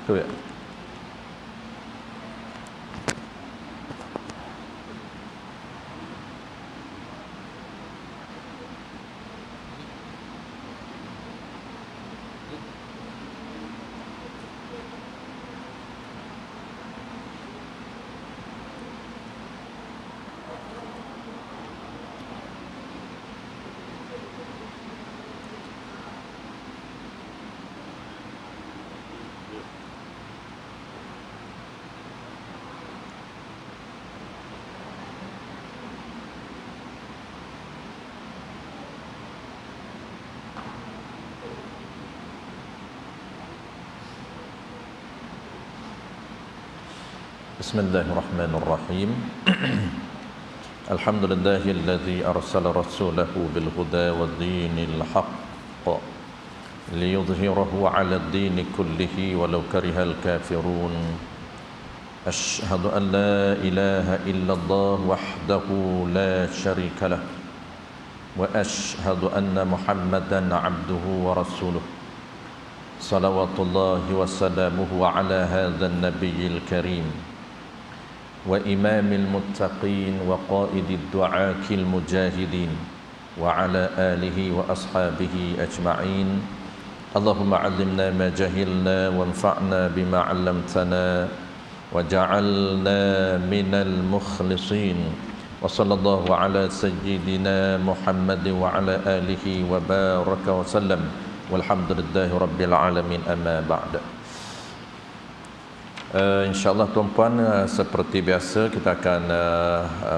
Tu ya. Bismillahirrahmanirrahim. Alhamdulillahilladzi arsala rasulahu bil huda wa dinil haqq liyudhhirahu 'ala ad-din kullihi walau karihal kafirun. Asyhadu an la ilaha illallah wahdahu la syarika lah wa asyhadu anna Muhammadan 'abduhu wa rasuluh. Salawatullahi wa salamuhu 'ala hadzal nabiyil karim wa imamil muttaqin wa qaidid du'akil mujahidin wa ala alihi wa ashabihi ajma'in. Allahumma 'allimna ma jahilna wanfa'na bima 'allamtana wa ja'alna minal mukhlisin. Wa sallallahu ala sayyidina Muhammad wa ala alihi wa baraka wa sallam. Walhamdulillahi rabbil alamin, amma ba'da. InsyaAllah tuan-puan, seperti biasa kita akan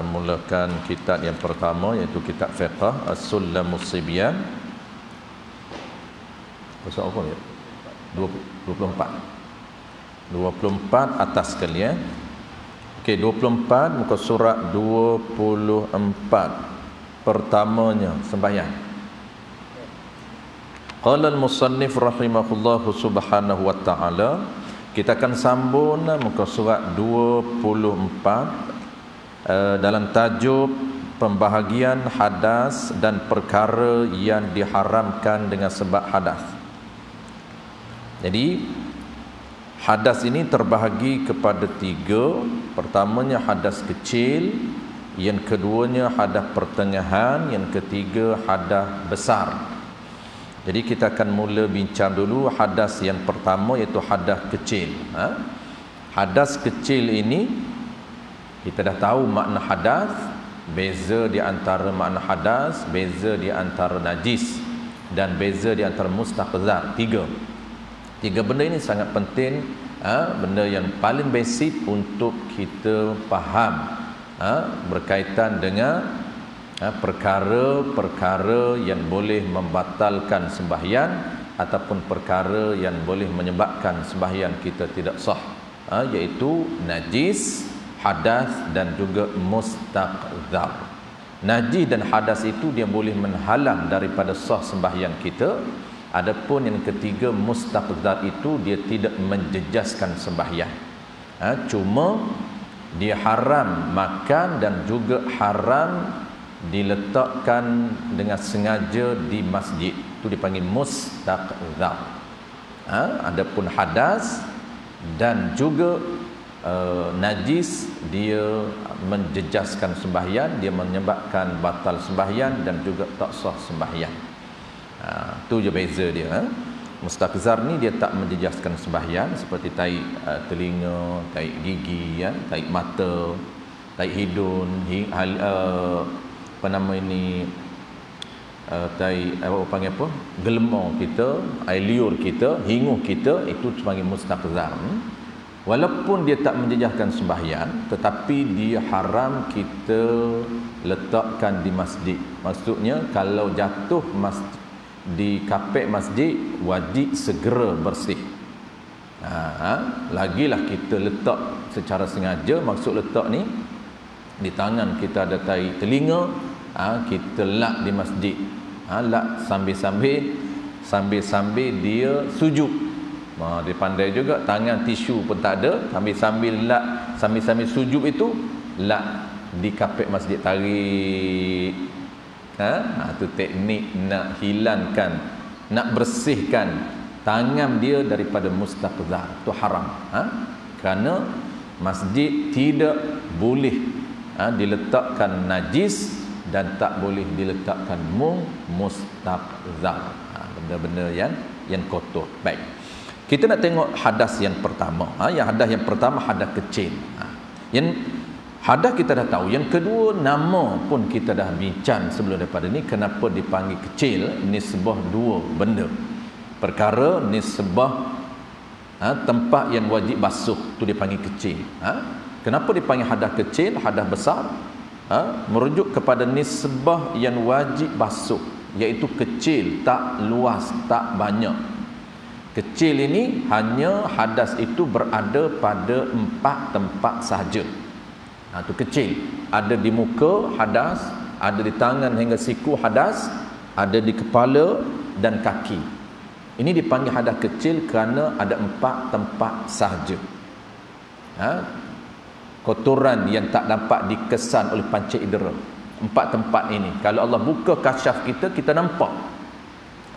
mulakan kitab yang pertama, iaitu kitab fiqh As-Sullamus Sibyan. Pasal apa ya? 24 atas sekali ya. Okey, 24 muka surat 24. Pertamanya sembahyang. Qala al-musannif rahimahullahu subhanahu wa ta'ala. Kita akan sambung muka surat 24 dalam tajuk pembahagian hadas dan perkara yang diharamkan dengan sebab hadas. Jadi hadas ini terbahagi kepada 3. Pertamanya hadas kecil, yang keduanya hadas pertengahan, yang ketiga hadas besar. Jadi kita akan mula bincang dulu hadas yang pertama, iaitu hadas kecil. Hadas kecil ini kita dah tahu makna hadas, beza di antara makna hadas, beza di antara najis dan beza di antara mustaqzar. Tiga benda ini sangat penting, benda yang paling basic untuk kita faham berkaitan dengan perkara-perkara yang boleh membatalkan sembahyang ataupun perkara yang boleh menyebabkan sembahyang kita tidak sah, iaitu najis, hadas dan juga mustaqzar. Najis dan hadas itu dia boleh menghalang daripada sah sembahyang kita. Adapun yang ketiga mustaqzar itu dia tidak menjejaskan sembahyang. Cuma dia haram makan dan juga haram diletakkan dengan sengaja di masjid, itu dipanggil mustaqzar. Adapun hadas dan juga najis dia menjejaskan sembahyang, dia menyebabkan batal sembahyang dan juga tak sah sembahyang. Itu je beza dia. Mustaqzar ni dia tak menjejaskan sembahyang, seperti tahi telinga, tahi gigi, tahi mata, tahi hidung, apa nama ini, tai apa panggil apa, gelembung kita, air liur kita, hinguh kita, itu sebagai mustaqzar. Walaupun dia tak menjejaskan sembahyang, tetapi dia haram kita letakkan di masjid. Maksudnya kalau jatuh di kapek masjid, wajib segera bersih. Lagilah kita letak secara sengaja. Maksud letak ni, di tangan kita ada tai telinga, kita lak di masjid, lak sambil dia sujud. Dia pandai juga, tangan tisu pun tak ada, sambil lak, sambil sujud itu lak di kapek masjid, tarik. Itu teknik nak hilangkan, nak bersihkan tangan dia daripada mustaqzar, tu haram. Kerana masjid tidak boleh diletakkan najis dan tak boleh diletakkan mustaqzar, benda-benda yang kotor. Baik, kita nak tengok hadas yang pertama. Yang hadas yang pertama hadas kecil. Yang hadas kita dah tahu. Yang kedua, nama pun kita dah bincang sebelum daripada ni. Kenapa dipanggil kecil? Nisbah dua benda. Perkara nisbah tempat yang wajib basuh tu dipanggil kecil. Kenapa dipanggil hadas kecil, hadas besar? Merujuk kepada nisbah yang wajib basuh, iaitu kecil, tak luas, tak banyak. Kecil ini hanya hadas itu berada pada 4 tempat sahaja. Itu kecil. Ada di muka hadas, ada di tangan hingga siku hadas, ada di kepala dan kaki. Ini dipanggil hadas kecil kerana ada 4 tempat sahaja. Kotoran yang tak dapat dikesan oleh panca indera. 4 tempat ini, kalau Allah buka kasyaf kita, kita nampak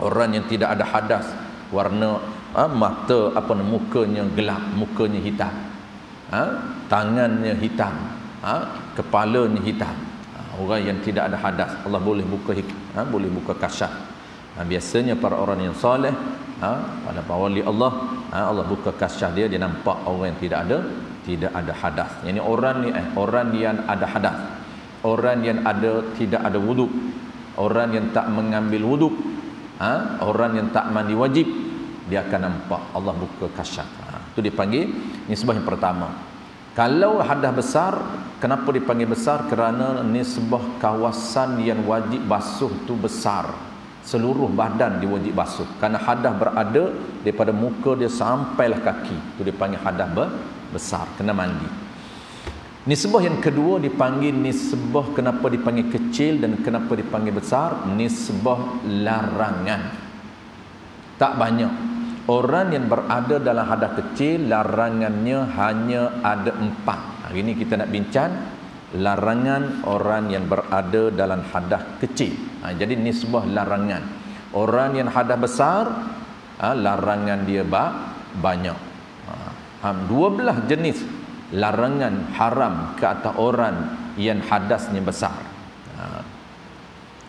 orang yang tidak ada hadas, warna mata mukanya gelap, mukanya hitam, tangannya hitam, kepalanya hitam. Orang yang tidak ada hadas, Allah boleh buka kasyaf. Biasanya para orang yang soleh, pada wali Allah, Allah buka kasyaf dia nampak orang yang tidak ada hadas. Yani orang yang ada hadas, orang yang tidak ada wuduk, orang yang tak mengambil wuduk, orang yang tak mandi wajib, dia akan nampak Allah buka kasyaf. Itu dipanggil nisbah yang pertama. Kalau hadas besar, kenapa dipanggil besar? Kerana nisbah kawasan yang wajib basuh tu besar. Seluruh badan dia wajib basuh. Kerana hadas berada daripada muka dia sampailah kaki. Itu dipanggil hadas besar, kena mandi. Nisbah yang kedua dipanggil nisbah, kenapa dipanggil kecil dan kenapa dipanggil besar? Nisbah larangan. Tak banyak. Orang yang berada dalam hadas kecil, larangannya hanya ada 4. Hari ini kita nak bincang larangan orang yang berada dalam hadas kecil. Jadi nisbah larangan. Orang yang hadas besar, larangan dia banyak. 12 jenis larangan haram ke atas orang yang hadasnya besar.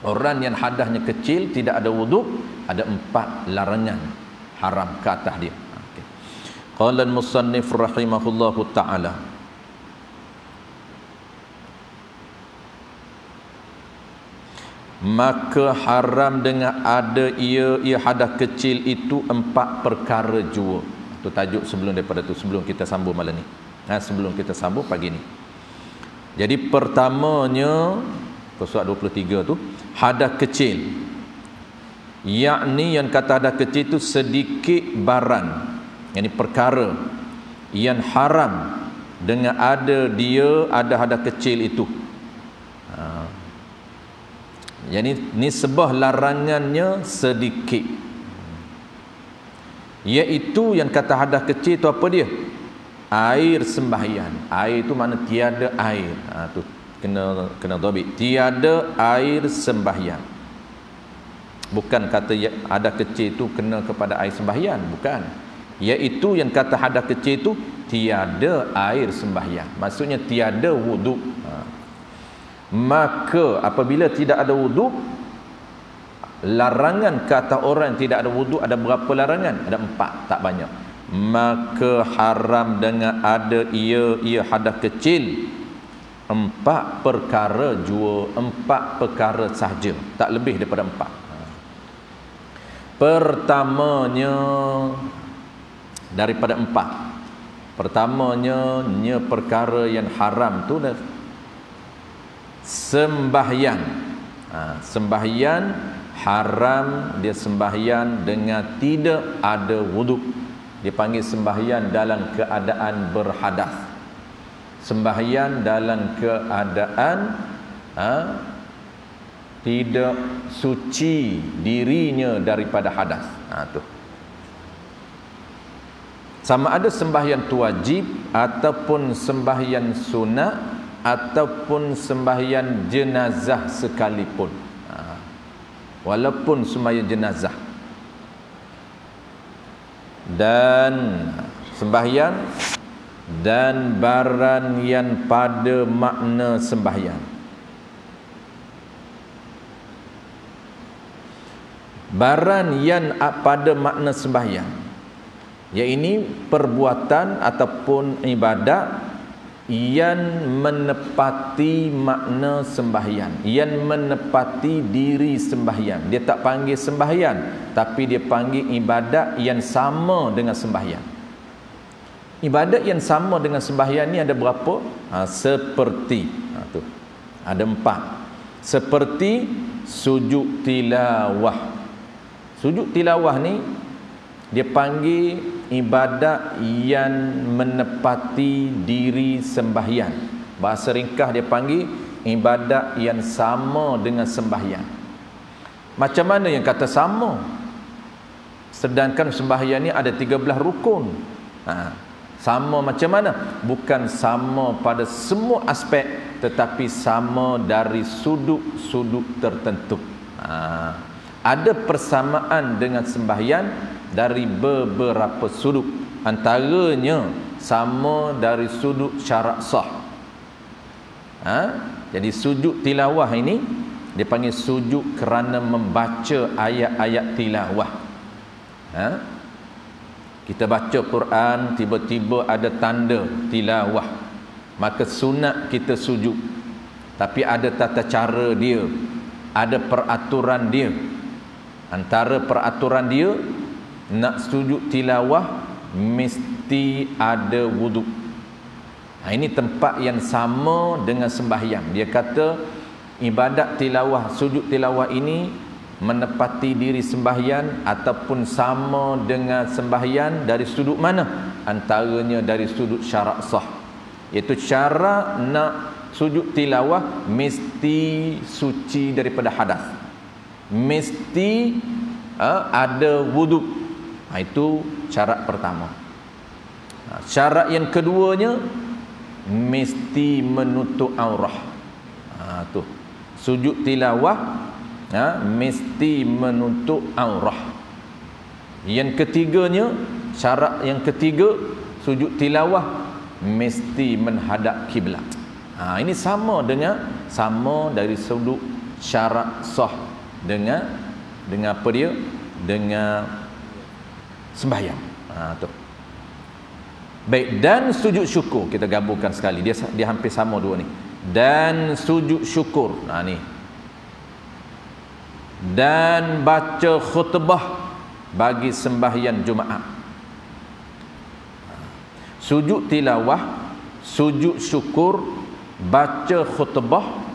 Orang yang hadasnya kecil, tidak ada wuduk, ada 4 larangan haram ke atas dia. Qala al-musannif rahimahullahu ta'ala, maka haram dengan ada ia hadas kecil itu 4 perkara jua. Itu tajuk sebelum daripada tu, sebelum kita sambung malam ni. Sebelum kita sambung pagi ni. Jadi pertamanya surat 23 tu, hadas kecil. Yakni yang kata hadas kecil itu sedikit barang, yakni perkara yang haram dengan ada hadas kecil itu. Yani nisbah larangannya sedikit. Iaitu yang kata hadas kecil itu apa dia? Air sembahyang. Air itu makna tiada air. Tu kena dhabit. Tiada air sembahyang. Bukan kata hadas kecil itu kena kepada air sembahyang, bukan. Iaitu yang kata hadas kecil itu tiada air sembahyang. Maksudnya tiada wuduk. Maka apabila tidak ada wuduk, larangan kata orang yang tidak ada wuduk ada berapa larangan? Ada 4, tak banyak. Maka haram dengan ada ia hadas kecil 4 perkara jua, 4 perkara sahaja, tak lebih daripada 4. Pertamanya daripada 4. Pertamanya perkara yang haram tu dah sembahyang. Sembahyang haram dia sembahyang dengan tidak ada wuduk. Dipanggil sembahyang dalam keadaan berhadas. Sembahyang dalam keadaan tidak suci dirinya daripada hadas. Tu. Sama ada sembahyang tu wajib ataupun sembahyang sunat ataupun sembahyang jenazah sekalipun. Walaupun sembahyang jenazah. dan sembahyang dan barang yang pada makna sembahyang. Barang yang pada makna sembahyang, iaitu perbuatan ataupun ibadat yang menepati makna sembahyang, yang menepati diri sembahyang. Dia tak panggil sembahyang, tapi dia panggil ibadat yang sama dengan sembahyang. Ibadat yang sama dengan sembahyang ni ada berapa? Seperti tu. Ada 4. Seperti sujud tilawah. Sujud tilawah ni dia panggil ibadat yang menepati diri sembahyang. Bahasa ringkas dia panggil ibadat yang sama dengan sembahyang. Macam mana yang kata sama? Sedangkan sembahyang ni ada 13 rukun. Sama macam mana? Bukan sama pada semua aspek, tetapi sama dari sudut-sudut tertentu. Ada persamaan dengan sembahyang dari beberapa sudut, antaranya sama dari sudut syarat sah. Jadi sujud tilawah ini dia panggil sujud kerana membaca ayat-ayat tilawah. Kita baca Quran, tiba-tiba ada tanda tilawah, maka sunat kita sujud. Tapi ada tata cara dia, ada peraturan dia. Antara peraturan dia, nak sujud tilawah mesti ada wuduk. Ini tempat yang sama dengan sembahyang. Dia kata ibadat tilawah, sujud tilawah ini menepati diri sembahyang ataupun sama dengan sembahyang dari sudut mana? Antaranya dari sudut syarat sah. Iaitu syarat nak sujud tilawah mesti suci daripada hadas, mesti ada wuduk. Itu syarat pertama. Syarat yang keduanya mesti menutup aurah. Tu sujud tilawah mesti menutup aurah. Yang ketiganya, syarat yang ketiga, sujud tilawah mesti menghadap kiblat. Ini sama dari sudut syarat sah dengan apa dia? Dengan sembahyang. Tu. Baik, dan sujud syukur kita gabungkan sekali. Dia hampir sama dua ni. Dan sujud syukur. Ni. Dan baca khutbah bagi sembahyang Jumaat. Sujud tilawah, sujud syukur, baca khutbah,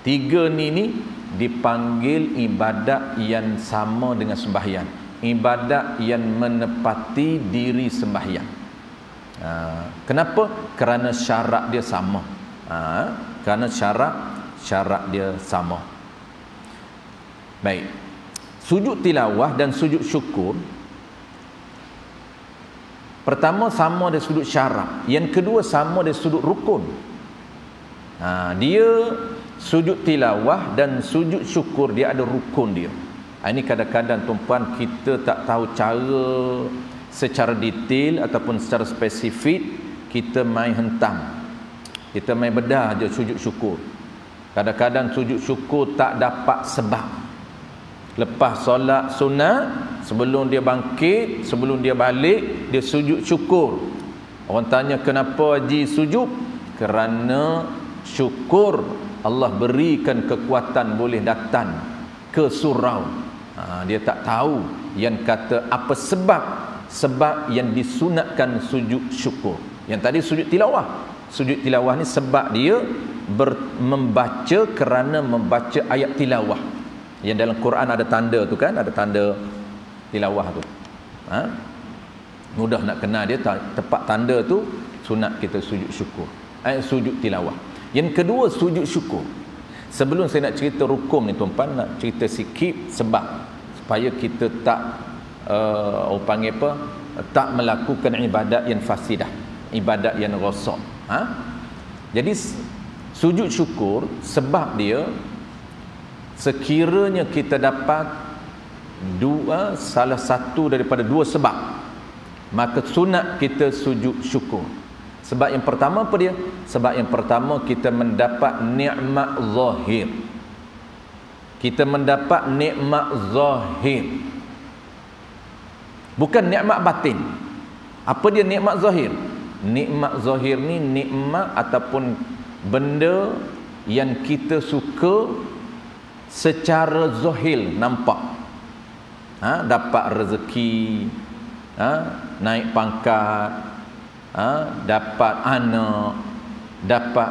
3 ni dipanggil ibadat yang sama dengan sembahyang. Ibadat yang menepati diri sembahyang. Kenapa? Kerana syarat dia sama. Kerana syarat dia sama. Baik. Sujud tilawah dan sujud syukur, pertama sama dari sudut syarat, yang kedua sama dari sudut rukun. Dia sujud tilawah dan sujud syukur dia ada rukun dia. Ini kadang-kadang tuan-puan kita tak tahu cara secara detail ataupun secara spesifik, kita main hentam, kita main bedah je sujud syukur. Kadang-kadang sujud syukur tak dapat sebab. Lepas solat sunat, sebelum dia bangkit, sebelum dia balik, dia sujud syukur. Orang tanya kenapa Haji sujud? Kerana syukur Allah berikan kekuatan boleh datang ke surau. Dia tak tahu yang kata apa sebab yang disunatkan sujud syukur. Yang tadi sujud tilawah. Sujud tilawah ni sebab dia membaca kerana membaca ayat tilawah. Yang dalam Quran ada tanda tu kan, ada tanda tilawah tu. Mudah nak kenal dia, tepat tanda tu sunat kita sujud syukur. Sujud tilawah. Yang kedua sujud syukur. Sebelum saya nak cerita rukun ni tuan-puan, nak cerita sikit sebab supaya kita tak orang panggil apa, tak melakukan ibadat yang fasidah, ibadat yang rosak. Jadi sujud syukur sebab dia sekiranya kita dapat salah satu daripada 2 sebab. maka sunat kita sujud syukur. Sebab yang pertama apa dia? Sebab yang pertama kita mendapat nikmat zahir. Kita mendapat nikmat zahir, bukan nikmat batin. Apa dia nikmat zahir? Nikmat zahir ni nikmat ataupun benda yang kita suka secara zahir, nampak. Dapat rezeki, naik pangkat, dapat anak, dapat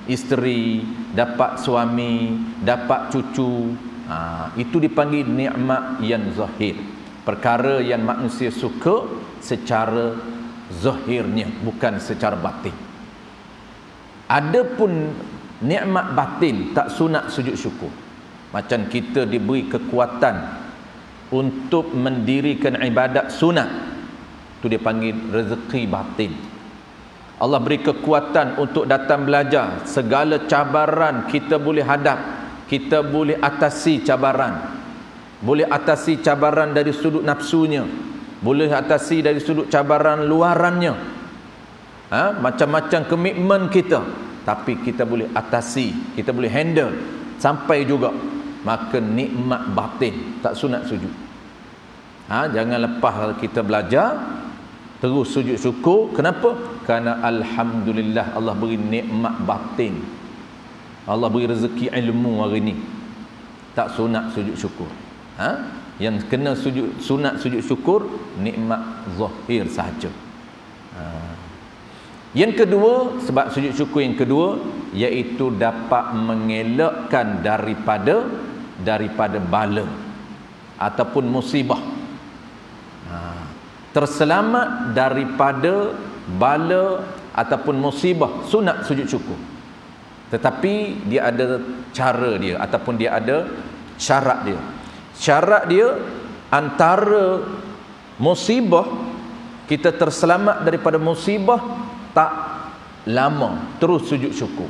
isteri, dapat suami, dapat cucu. Itu dipanggil nikmat yang zahir, perkara yang manusia suka secara zahirnya, bukan secara batin. Adapun nikmat batin tak sunat sujud syukur. Macam kita diberi kekuatan untuk mendirikan ibadat sunat, tu dia panggil rezeki batin. Allah beri kekuatan untuk datang belajar, segala cabaran kita boleh hadap, kita boleh atasi cabaran. Boleh atasi cabaran dari sudut nafsunya, boleh atasi dari sudut cabaran luarannya, macam-macam komitmen kita, tapi kita boleh atasi, kita boleh handle sampai juga. Maka nikmat batin tak sunat sujud. Jangan lepas kita belajar terus sujud syukur. Kenapa? Kerana alhamdulillah Allah beri nikmat batin, Allah beri rezeki ilmu hari ni, tak sunat sujud syukur. Yang kena sunat sujud syukur nikmat zahir sahaja. Yang kedua, sebab sujud syukur yang kedua, iaitu dapat mengelakkan daripada bala ataupun musibah. Terselamat daripada bala ataupun musibah, sunat sujud syukur. Tetapi dia ada cara dia ataupun dia ada syarat dia. Syarat dia, antara musibah, kita terselamat daripada musibah, tak lama terus sujud syukur.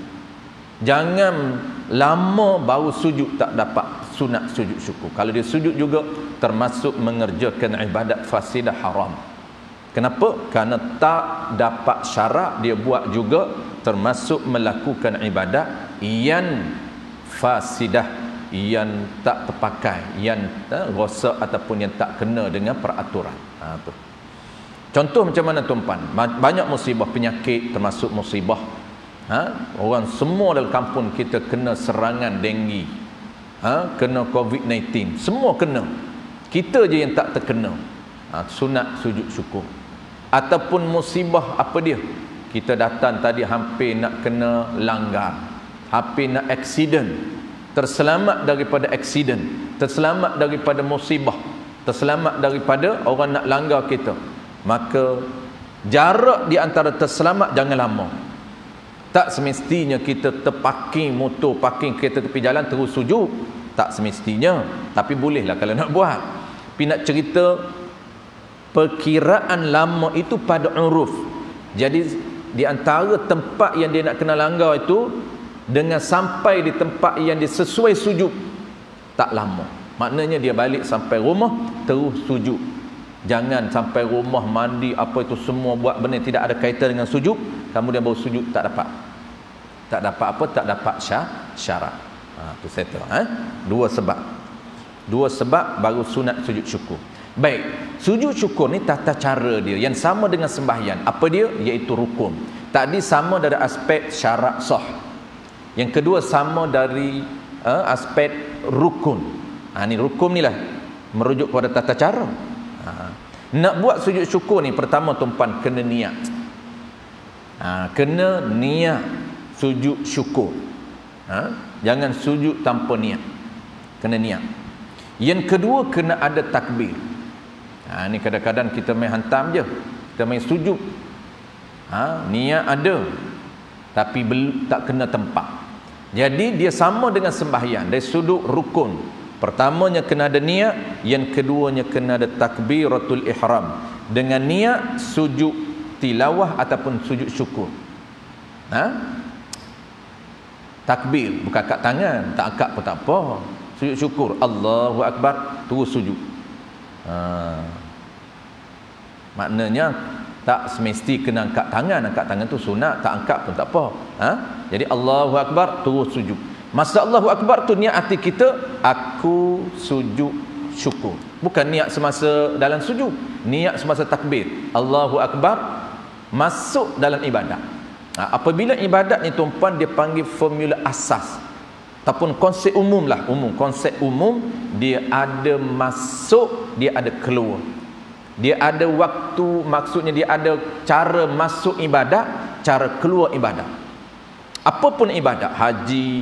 Jangan lama baru sujud tak dapat sunat sujud syukur. Kalau dia sujud juga termasuk mengerjakan ibadat fasidah haram. Kenapa? Kerana tak dapat syarat dia buat juga, termasuk melakukan ibadat yang fasidah, yang tak terpakai, yang rosak ataupun yang tak kena dengan peraturan. Tu. Contoh macam mana tuan-puan? Banyak musibah, penyakit termasuk musibah. Orang semua dalam kampung kita kena serangan denggi, kena COVID-19, semua kena. Kita je yang tak terkena. Sunat sujud syukur. Ataupun musibah apa dia? Kita datang tadi hampir nak kena langgar, hampir nak aksiden, terselamat daripada aksiden, terselamat daripada musibah, terselamat daripada orang nak langgar kita. Maka jarak di antara terselamat jangan lama. Tak semestinya kita terparking motor, parking kereta tepi jalan terus sujud. Tak semestinya, tapi bolehlah kalau nak buat. Tapi nak cerita perkiraan lama itu pada uruf. Jadi di antara tempat yang dia nak kena langgar itu dengan sampai di tempat yang dia sesuai sujud tak lama. Maknanya dia balik sampai rumah terus sujud. Jangan sampai rumah mandi apa itu semua buat benda tidak ada kaitan dengan sujud, kemudian baru sujud tak dapat. Tak dapat apa? Tak dapat syarat. Tu settle. Dua sebab baru sunat sujud syukur. Baik, sujud syukur ni tata cara dia yang sama dengan sembahyang. Apa dia? Iaitu rukun. Tadi sama dari aspek syarat sah. Yang kedua sama dari aspek rukun. Ni rukun ni lah merujuk kepada tata cara. Nak buat sujud syukur ni, pertama tuan-puan kena niat. Kena niat sujud syukur. Jangan sujud tanpa niat. Kena niat. Yang kedua kena ada takbir. Ni kadang-kadang kita main hantam je, kita main sujud. Niat ada tapi tak kena tempat. Jadi dia sama dengan sembahyang dari sudut rukun. Pertamanya kena ada niat, yang keduanya kena ada takbiratul ihram. Dengan niat sujud tilawah ataupun sujud syukur. Takbir, bukan angkat tangan, tak angkat pun tak apa. Sujud syukur, Allahu Akbar, terus sujud. Maknanya tak semesti kena angkat tangan tu sunat, tak angkat pun tak apa. Jadi Allahu Akbar terus sujud. Masa Allahu Akbar tu niat hati kita, aku sujud syukur. Bukan niat semasa dalam sujud, niat semasa takbir. Allahu Akbar masuk dalam ibadat. Apabila ibadat ni tuan-puan, dia panggil formula asas ataupun konsep umum lah, konsep umum, dia ada masuk, dia ada keluar. Dia ada waktu, maksudnya dia ada cara masuk ibadat, cara keluar ibadat. Apapun ibadat, haji,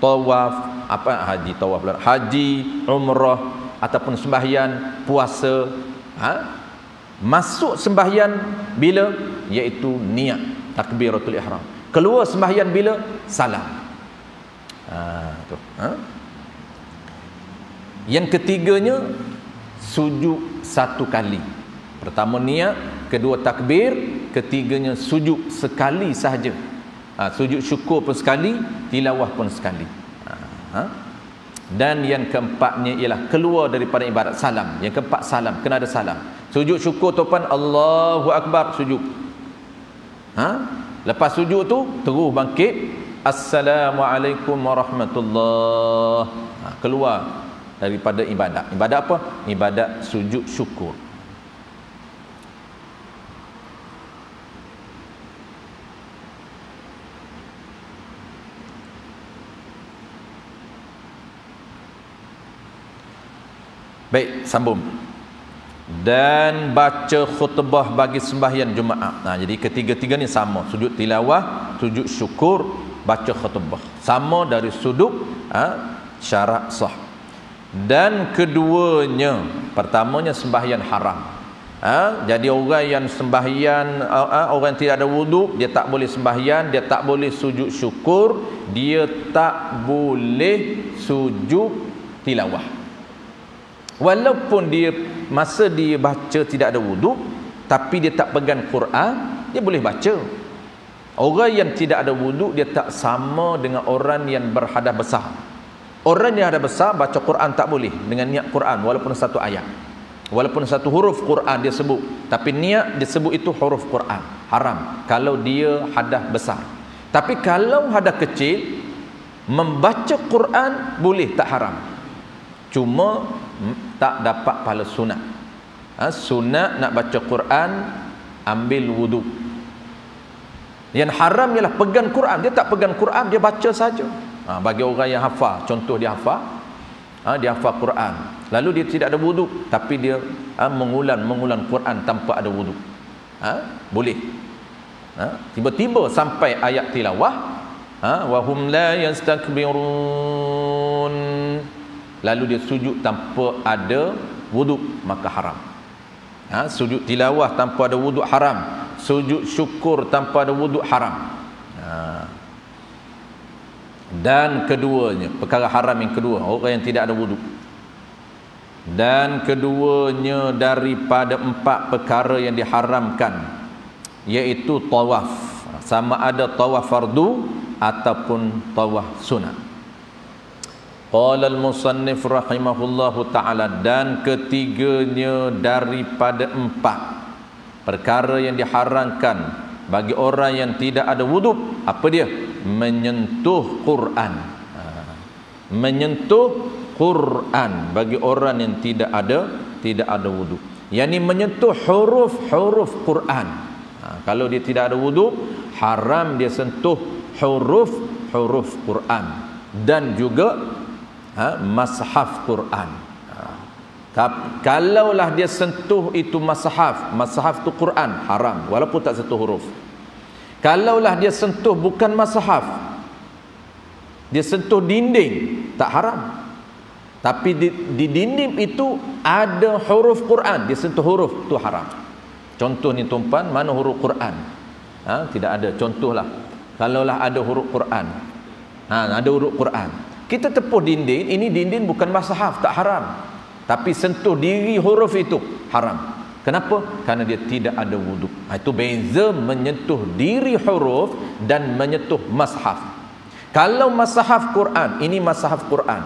tawaf, haji, umrah ataupun sembahyang, puasa, masuk sembahyang bila? Iaitu niat takbiratul ihram. Keluar sembahyang bila? Salam. Yang ketiganya sujud satu kali. Pertama niat, kedua takbir, ketiganya sujud sekali sahaja. Sujud syukur pun sekali, tilawah pun sekali. Dan yang keempatnya ialah keluar daripada ibadat, salam. Yang keempat salam, kena ada salam. Sujud syukur topan Allahu Akbar, sujud. Lepas sujud tu terus bangkit, Assalamualaikum warahmatullahi. Keluar daripada ibadat. Ibadat apa? Ibadat sujud syukur. Baik, sambung. Dan baca khutbah bagi sembahyang Jumaat. Jadi ketiga-tiga ni sama. Sujud tilawah, sujud syukur, baca khutbah. Sama dari sudut syarat sah. Dan keduanya, pertamanya sembahyang haram. Jadi orang yang sembahyang, orang yang tidak ada wuduk, dia tak boleh sembahyang, dia tak boleh sujud syukur, dia tak boleh sujud tilawah. Walaupun dia masa dia baca tidak ada wuduk, tapi dia tak pegang Quran, dia boleh baca. Orang yang tidak ada wuduk, dia tak sama dengan orang yang berhadas besar. Orang yang hadas besar baca Quran tak boleh dengan niat Quran, walaupun satu ayat, walaupun satu huruf Quran dia sebut, tapi niat dia sebut itu huruf Quran, haram kalau dia hadas besar. Tapi kalau hadas kecil, membaca Quran boleh, tak haram. Cuma tak dapat pahala sunat. Sunat nak baca Quran, ambil wuduk. Yang haram ialah pegang Quran. Dia tak pegang Quran, dia baca saja. Bagi orang yang hafal, contoh dia hafal, dia hafal Quran, lalu dia tidak ada wuduk, tapi dia mengulang Quran tanpa ada wuduk, boleh. Tiba-tiba sampai ayat tilawah, wa hum la yastakbirun, lalu dia sujud tanpa ada wuduk, maka haram. Sujud tilawah tanpa ada wuduk haram. Sujud syukur tanpa ada wuduk haram. Dan keduanya, perkara haram yang kedua, orang yang tidak ada wuduk. Dan keduanya daripada 4 perkara yang diharamkan, iaitu tawaf, sama ada tawaf fardu ataupun tawaf sunat. Qala al-musannif rahimahullahu ta'ala, dan ketiganya daripada 4 perkara yang diharamkan bagi orang yang tidak ada wuduk. Apa dia? Menyentuh Quran. Menyentuh Quran bagi orang yang tidak ada wuduk. Yani menyentuh huruf-huruf Quran. Kalau dia tidak ada wuduk, haram dia sentuh huruf-huruf Quran dan juga mashaf Quran. Kalaulah dia sentuh itu mashaf tu Quran, haram walaupun tak sentuh huruf. Kalaulah dia sentuh bukan mashaf, dia sentuh dinding, tak haram. Tapi di dinding itu ada huruf Quran, dia sentuh huruf, tu haram. Contoh ni tuan-puan, mana huruf Quran? Tidak ada. Contohlah, kalaulah ada huruf Quran, ada huruf Quran, kita tepuk dinding, ini dinding bukan mashaf, tak haram. Tapi sentuh diri huruf itu haram. Kenapa? Karena dia tidak ada wuduk. Itu beza menyentuh diri huruf dan menyentuh mashaf. Kalau mashaf Quran, ini mashaf Quran.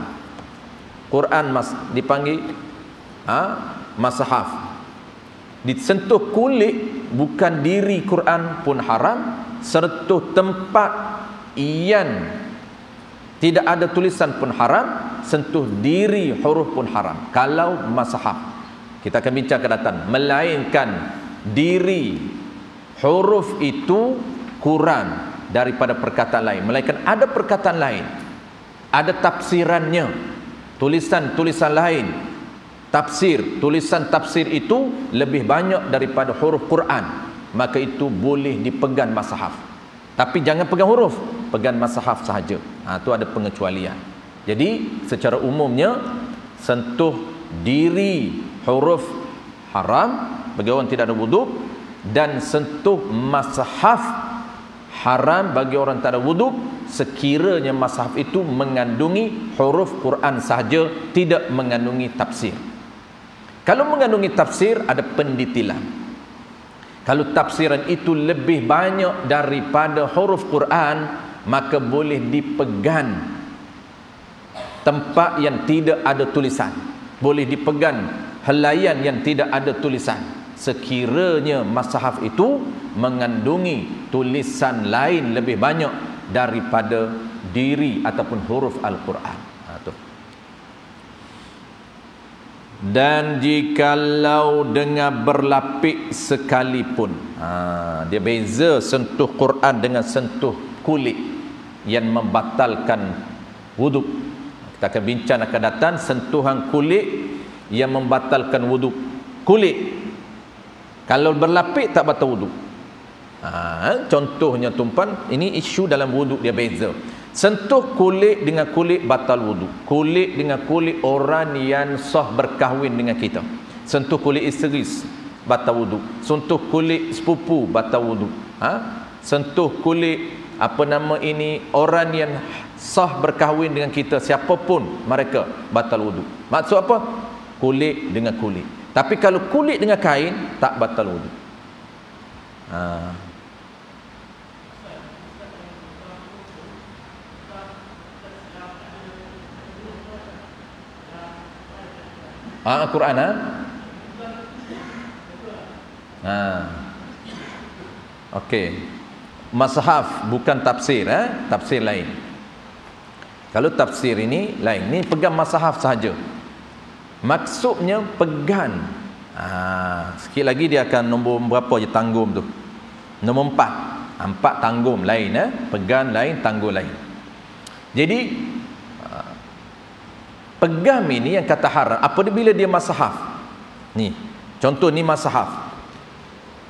Quran dipanggil masahaf. Disentuh kulit bukan diri Quran pun haram, sentuh tempat yang tidak ada tulisan pun haram, sentuh diri huruf pun haram. Kalau masahaf, kita akan bincang ke datang, melainkan diri huruf itu kurang daripada perkataan lain, melainkan ada perkataan lain, ada tafsirannya, tulisan-tulisan lain, tafsir, tulisan tafsir itu lebih banyak daripada huruf Quran, maka itu boleh dipegang masahaf. Tapi jangan pegang huruf, pegang masahaf sahaja. Itu ada pengecualian. Jadi secara umumnya sentuh diri huruf haram bagi orang tidak ada wuduk, dan sentuh masahaf haram bagi orang tak ada wuduk sekiranya masahaf itu mengandungi huruf Quran sahaja, tidak mengandungi tafsir. Kalau mengandungi tafsir ada pendetilan. Kalau tafsiran itu lebih banyak daripada huruf Quran, maka boleh dipegang tempat yang tidak ada tulisan, boleh dipegang helaian yang tidak ada tulisan, sekiranya masahaf itu mengandungi tulisan lain lebih banyak daripada diri ataupun huruf Al-Quran. Dan jikalau dengan berlapik sekalipun, dia beza sentuh Quran dengan sentuh kulit yang membatalkan wuduk. Kita akan bincang akan datang sentuhan kulit yang membatalkan wuduk. Kulit kalau berlapik tak batal wuduk. Contohnya tumpan, ini isu dalam wuduk dia beza. Sentuh kulit dengan kulit batal wuduk. Kulit dengan kulit orang yang sah berkahwin dengan kita. Sentuh kulit isteri batal wuduk. Sentuh kulit sepupu batal wuduk. Sentuh kulit orang yang sah berkahwin dengan kita, siapapun mereka, batal wuduk. Maksud apa? Kulit dengan kulit. Tapi kalau kulit dengan kain tak batal wuduk. Quran okey. Masahaf bukan tafsir, tafsir lain. Kalau tafsir ini lain, ni pegang masahaf sahaja. Maksudnya pegang. Sikit lagi dia akan nombor berapa je tanggum tu. Nombor 4. 4 tanggum lain, pegang lain, tanggum lain. Jadi pegang ini yang kata haram apabila dia masahaf. Ni, contoh ni masahaf.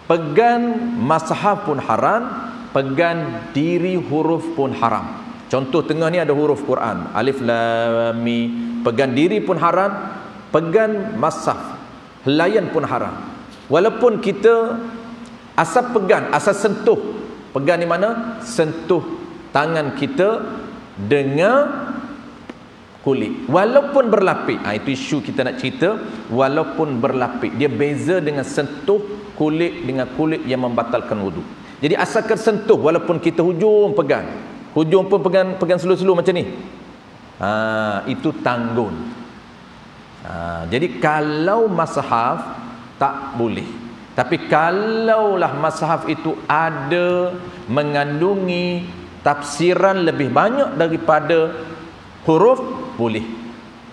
Pegang masahaf pun haram, pegang diri huruf pun haram. Contoh tengah ni ada huruf Quran, alif lam mim. Pegang diri pun haram, pegang masahaf, helaian pun haram. Walaupun kita asal pegang, asal sentuh. Pegang di mana? Sentuh tangan kita dengan kulit, walaupun berlapik. Itu isu kita nak cerita. Walaupun berlapik, dia beza dengan sentuh kulit dengan kulit yang membatalkan wuduk. Jadi asalkan sentuh, walaupun kita hujung pegang, hujung pun pegang seluruh-seluruh macam ni, itu tanggung. Jadi kalau masahaf tak boleh. Tapi kalaulah masahaf itu ada mengandungi tafsiran lebih banyak daripada huruf, boleh.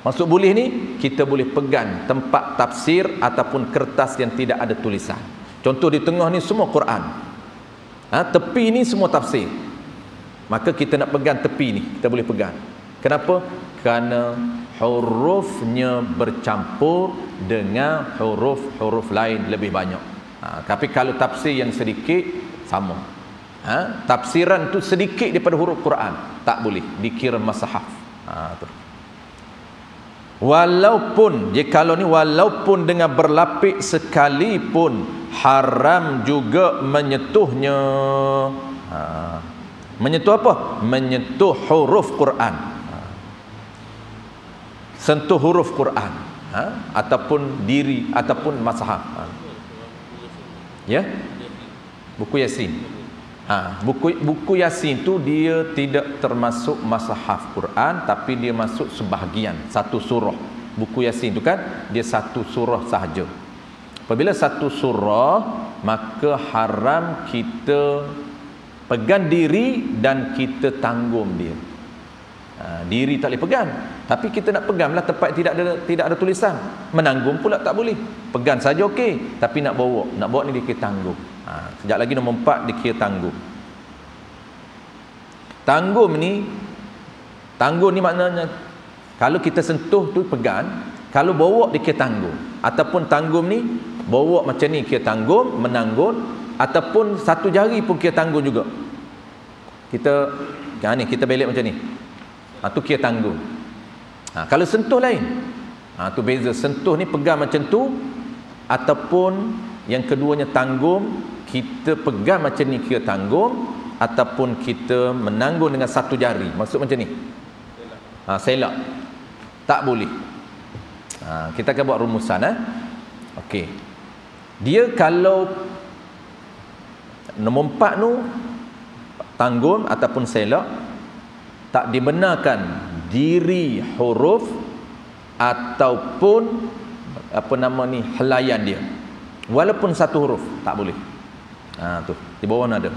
Maksud boleh ni, kita boleh pegang tempat tafsir ataupun kertas yang tidak ada tulisan. Contoh di tengah ni semua Quran, tepi ni semua tafsir. Maka kita nak pegang tepi ni, kita boleh pegang. Kenapa? Kerana hurufnya bercampur dengan huruf-huruf lain lebih banyak. Tapi kalau tafsir yang sedikit, sama. Tafsiran tu sedikit daripada huruf Quran, tak boleh dikira masahaf. Tu. Walaupun jikalau ni, walaupun dengan berlapik sekalipun, haram juga menyentuhnya. Menyentuh apa? Menyentuh huruf Quran. Sentuh huruf Quran, ataupun diri, ataupun masahaf. Ya, buku Yasin. Buku Yasin tu dia tidak termasuk masahaf Quran, tapi dia masuk sebahagian, satu surah. Buku Yasin tu kan dia satu surah sahaja. Apabila satu surah, maka haram kita pegang diri dan kita tanggung dia. Diri tak boleh pegang, tapi kita nak peganglah tempat tidak ada tulisan. Menanggung pula tak boleh. Pegang saja okey, tapi nak bawa ni dikira tanggung. Sekejap lagi nombor 4 dikira tanggung. Tanggung ni maknanya kalau kita sentuh tu pegang, kalau bawa dikira tanggung. Ataupun tanggung ni bawa macam ni kira tanggung, menanggung, ataupun satu jari pun kira tanggung juga. Kita belik macam ni. Tu kira tanggung. Kalau sentuh lain. Tu beza. Sentuh ni pegang macam tu, ataupun yang keduanya tanggung, kita pegang macam ni kira tanggung, ataupun kita menanggung dengan satu jari. Maksud macam ni. Selak. Tak boleh. Kita akan buat rumusan. Okey. Dia kalau nombor 4 tu tanggung ataupun selak, tak dibenarkan diri huruf ataupun helaian dia. Walaupun satu huruf tak boleh. Tu di bawah ada.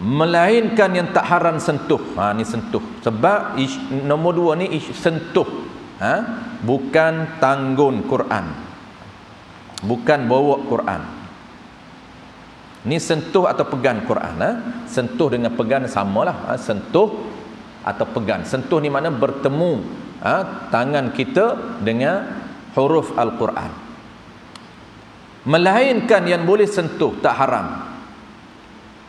Melainkan yang tak haram sentuh. Ni sentuh. Sebab nombor 2 ni sentuh. Bukan tanggung Quran. Bukan bawa Quran. Ni sentuh atau pegang Quran. Sentuh dengan pegang samalah. Sentuh atau pegang. Sentuh ni mana bertemu tangan kita dengan huruf Al-Quran. Melainkan yang boleh sentuh, tak haram.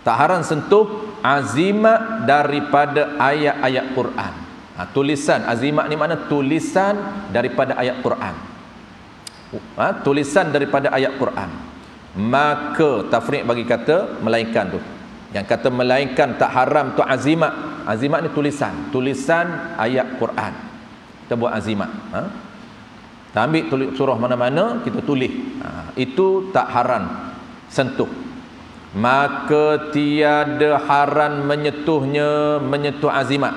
Tak haram sentuh azimat daripada ayat-ayat Quran. Tulisan azimat ni mana tulisan daripada ayat Quran. Tulisan daripada ayat Quran. Maka tafriq bagi kata melainkan tu. Yang kata melainkan tak haram tu azimat. Azimat ni tulisan ayat Quran. Kita buat azimat. Kita ambil surah mana-mana kita tulis. Itu tak haram sentuh. Maka tiada haram menyentuh azimat,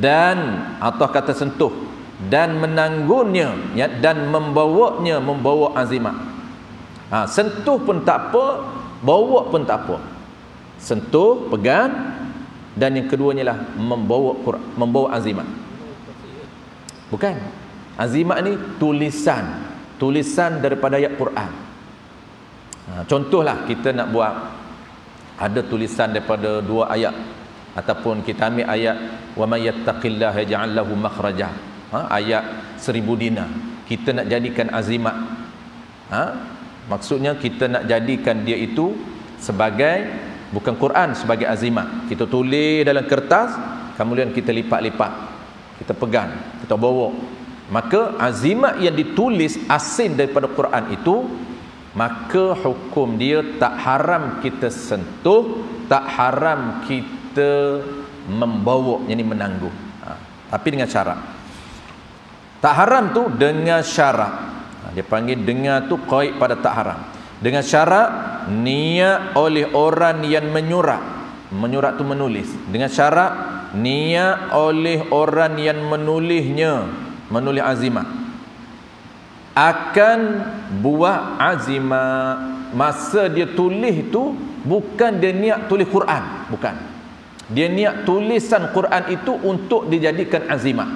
dan atau kata sentuh, dan menanggungnya dan membawa azimat. Sentuh pun tak apa, bawa pun tak apa. Sentuh, pegang, dan yang keduanya lah membawa azimat. Bukan. Azimat ni tulisan daripada ayat Quran. Contohlah kita nak buat ada tulisan daripada 2 ayat, ataupun kita ambil ayat wa may yattaqillaha yaj'al lahu makhraja, ayat 1000 dinar. Kita nak jadikan azimat. Maksudnya kita nak jadikan dia itu sebagai bukan Quran, sebagai azimat. Kita tulis dalam kertas, kemudian kita lipat-lipat, kita pegang, kita bawa. Maka azimat yang ditulis asin daripada Quran itu, maka hukum dia tak haram kita sentuh, tak haram kita membawa, yakni menanggung. Tapi dengan syarat. Tak haram tu dengan syarat. Dia panggil dengan tu qaid pada tak haram. Dengan syarat niat oleh orang yang menyurat. Menyurat tu menulis. Dengan syarat niat oleh orang yang menulisnya, menulis azimat, akan buat azimat. Masa dia tulis tu bukan dia niat tulis Quran, bukan. Dia niat tulisan Quran itu untuk dijadikan azimat.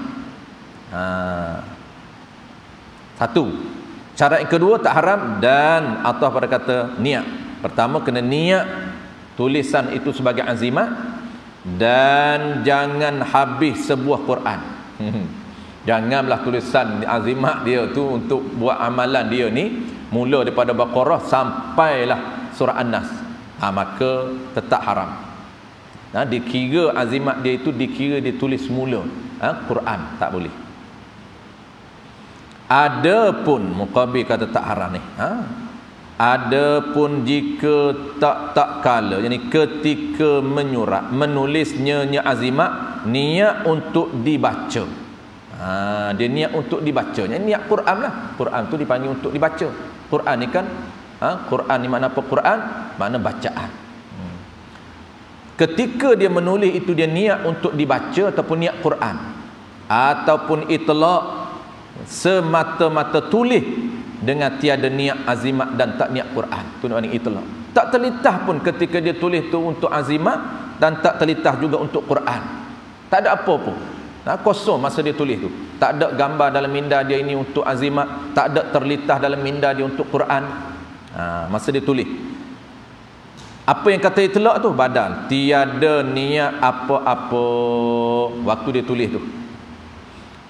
Satu. Syarat yang kedua tak haram, dan atau pada kata niat. Pertama kena niat tulisan itu sebagai azimat, dan jangan habis sebuah Quran. Janganlah tulisan azimat dia tu untuk buat amalan dia ni mula daripada Baqarah sampailah surah An-Nas. Maka tetap haram. Dikira azimat dia itu dikira dia tulis mula Quran, tak boleh. Adapun muqabil kata tak haram ni. Adapun jika tak kala, yakni ketika menyurat, menulisnya azimat niat untuk dibaca. Dia niat untuk dibaca. Niat Quran lah. Quran tu dipanggil untuk dibaca. Quran ni kan Quran ni makna apa? Quran makna bacaan. Ketika dia menulis itu, dia niat untuk dibaca ataupun niat Quran, ataupun itlaq, semata-mata tulis dengan tiada niat azimat dan tak niat Quran, tu namanya itlaq. Tak terlitah pun ketika dia tulis tu untuk azimat, dan tak terlitah juga untuk Quran. Tak ada apa pun. Kosong masa dia tulis tu. Tak ada gambar dalam minda dia ini untuk azimat, tak ada terlitah dalam minda dia untuk Quran. Masa dia tulis. Apa yang kata itlaq tu? Badan. Tiada niat apa-apa waktu dia tulis tu.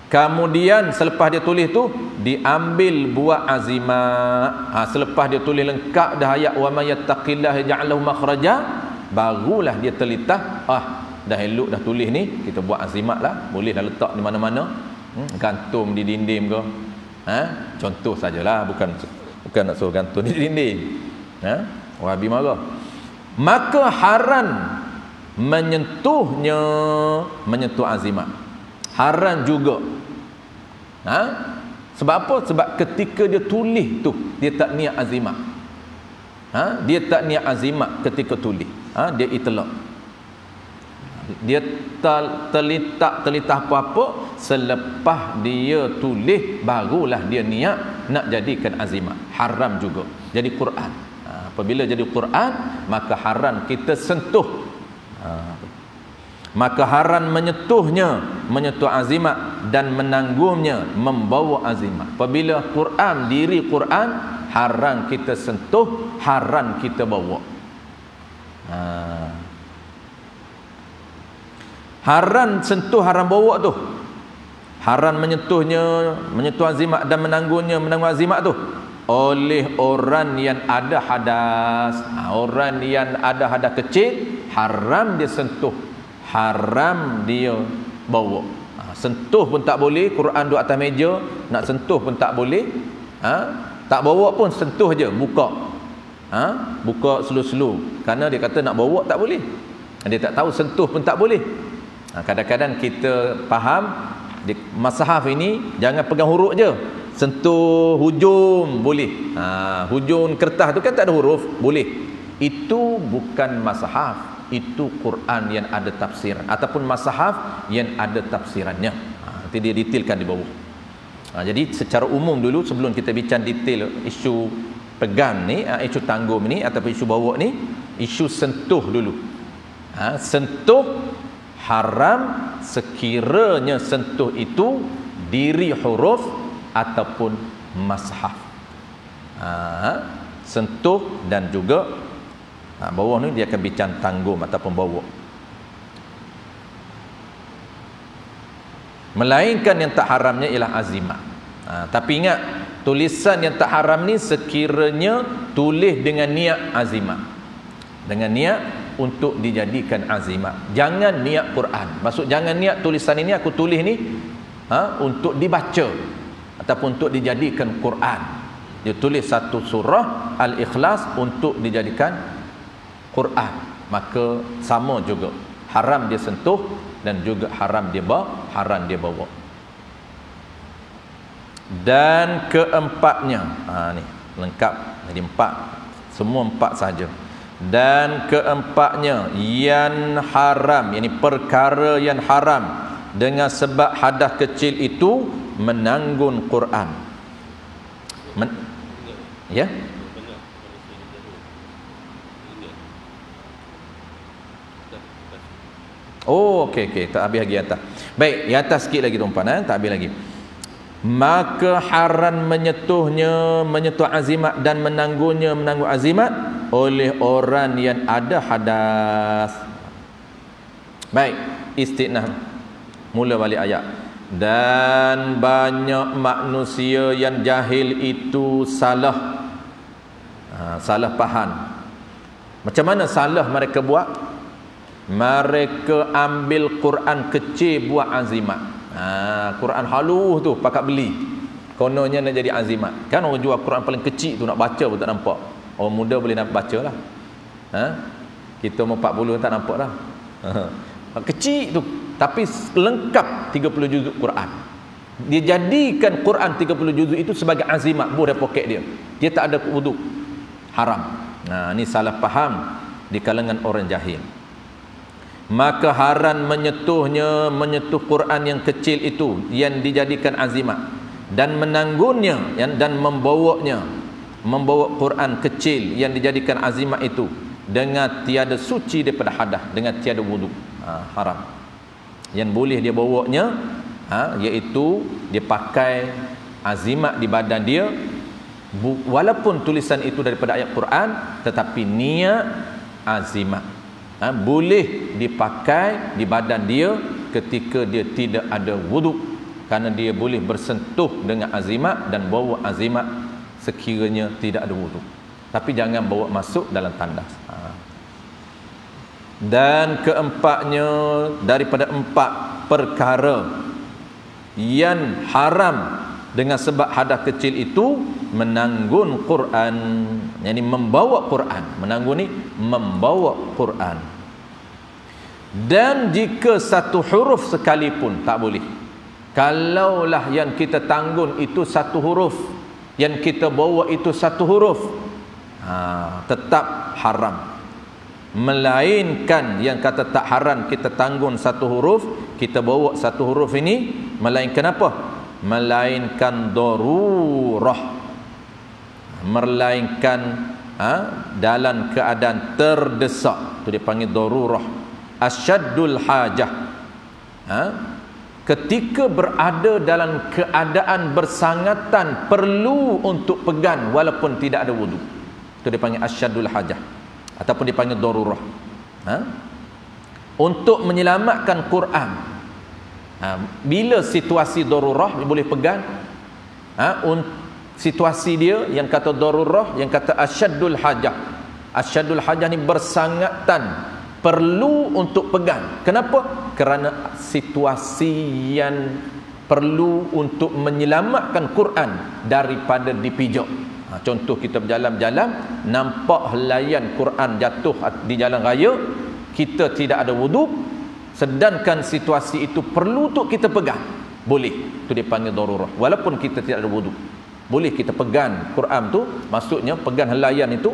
Kemudian selepas dia tulis tu, diambil buat azimat. Selepas dia tulis lengkap dah ayat wa may yattaqillaha yaj'al lahu makhraja, barulah dia terlitah, dah elok dah tulis ni, kita buat azimat lah. Boleh dah letak di mana-mana, gantung di dinding ke, contoh sajalah, bukan nak suruh gantung di dinding, Wahabi marah. Maka haram menyentuh azimat, haram juga. Sebab apa? Sebab ketika dia tulis tu, dia tak niat azimat. Dia tak niat azimat ketika tulis. Dia itlaq. Dia terlitah apa-apa, selepas dia tulis barulah dia niat nak jadikan azimat. Haram juga. Jadi Quran. Apabila jadi Quran, maka haram kita sentuh. Maka haram menyentuhnya, menyentuh azimat, dan menanggungnya, membawa azimat. Apabila Quran, diri Quran, haram kita sentuh, haram kita bawa. Haram sentuh, haram bawa tu. Haram menyentuhnya, menyentuh azimat, dan menanggungnya, menanggung azimat tu oleh orang yang ada hadas. Orang yang ada hadas kecil, haram dia sentuh, haram dia bawa. Sentuh pun tak boleh. Quran duduk atas meja, nak sentuh pun tak boleh. Tak bawa pun sentuh je, buka. Buka slow-slow. Kerana dia kata nak bawa tak boleh. Dia tak tahu sentuh pun tak boleh. Kadang-kadang kita faham di mushaf ini jangan pegang huruf je, sentuh hujung boleh. Hujung kertas tu kan tak ada huruf, boleh. Itu bukan mushaf, itu Quran yang ada tafsiran, ataupun mushaf yang ada tafsirannya. Nanti dia detailkan di bawah. Jadi secara umum dulu, sebelum kita bincang detail isu pegang ni, isu tanggung ni ataupun isu bawa ni, isu sentuh dulu. Sentuh haram sekiranya sentuh itu diri huruf ataupun mushaf. Sentuh dan juga bawah ni dia akan bincang tanggung ataupun bawa. Melainkan yang tak haramnya ialah azimat. Tapi ingat, tulisan yang tak haram ni sekiranya tulis dengan niat azimat, dengan niat untuk dijadikan azimat. Jangan niat Quran. Maksud jangan niat tulisan ini aku tulis ni untuk dibaca ataupun untuk dijadikan Quran. Dia tulis satu surah Al-Ikhlas untuk dijadikan Quran, maka sama juga, haram dia sentuh dan juga haram dia bawa. Dan keempatnya, ni lengkap, jadi empat, semua empat saja. Dan keempatnya yang haram, yakni perkara yang haram dengan sebab hadas kecil itu menanggung Quran. Ya? Oh, okey, tak habis lagi atas. Baik, di atas sikit lagi tuan-tuan, tak habis lagi. Maka haram menyentuhnya, menyentuh azimat, dan menanggungnya, menanggung azimat oleh orang yang ada hadas. Baik, istinah. Mula balik ayat. Dan banyak manusia yang jahil itu salah faham. Macam mana salah mereka buat? Mereka ambil Quran kecil buat azimat. Quran halus tu pakat beli, kononnya nak jadi azimat. Kan orang jual Quran paling kecil tu, nak baca pun tak nampak. Orang muda boleh nak baca lah. Kita umur 40 tak nampak dah. Kecil tu, tapi lengkap 30 juzuk Quran. Dia jadikan Quran 30 juzuk itu sebagai azimat, buah dari poket dia. Dia tak ada wuduk. haram. Nah, ini salah faham di kalangan orang jahil. Maka haram menyentuh Quran yang kecil itu yang dijadikan azimat dan menanggunnya dan membawa Quran kecil yang dijadikan azimat itu dengan tiada suci daripada hadas, dengan tiada wudu. Haram. Yang boleh dia bawanya iaitu dia pakai azimat di badan dia, walaupun tulisan itu daripada ayat Quran, tetapi niat azimat boleh dipakai di badan dia ketika dia tidak ada wudu, kerana dia boleh bersentuh dengan azimat dan bawa azimat sekiranya tidak ada wudu, tapi jangan bawa masuk dalam tandas. Dan keempatnya, daripada 4 perkara yang haram dengan sebab hadas kecil itu, menanggun Quran, yakni membawa Quran. Menanggun ni membawa Quran. Dan jika satu huruf sekalipun tak boleh. Kalaulah yang kita tanggun itu satu huruf, yang kita bawa itu satu huruf, tetap haram. Melainkan yang kata tak haram kita tanggung satu huruf, kita bawa satu huruf ini, melainkan apa? Melainkan darurah, melainkan dalam keadaan terdesak, itu dipanggil darurah. Asyaddul hajah, ketika berada dalam keadaan bersangatan perlu untuk pegang walaupun tidak ada wudu, itu dipanggil asyaddul hajah ataupun dipanggil darurah. Untuk menyelamatkan Quran, bila situasi darurah dia boleh pegang. Situasi dia yang kata darurah, yang kata asyaddul hajah. Asyaddul hajah ni bersangatan perlu untuk pegang. Kenapa? Kerana situasi yang perlu untuk menyelamatkan Quran daripada dipijak. Contoh, kita berjalan-jalan, nampak helaian Quran jatuh di jalan raya, kita tidak ada wudu, sedangkan situasi itu perlu untuk kita pegang, boleh. Itu dipanggil darurah, walaupun kita tidak ada wudu, boleh kita pegang Quran tu. Maksudnya pegang helaian itu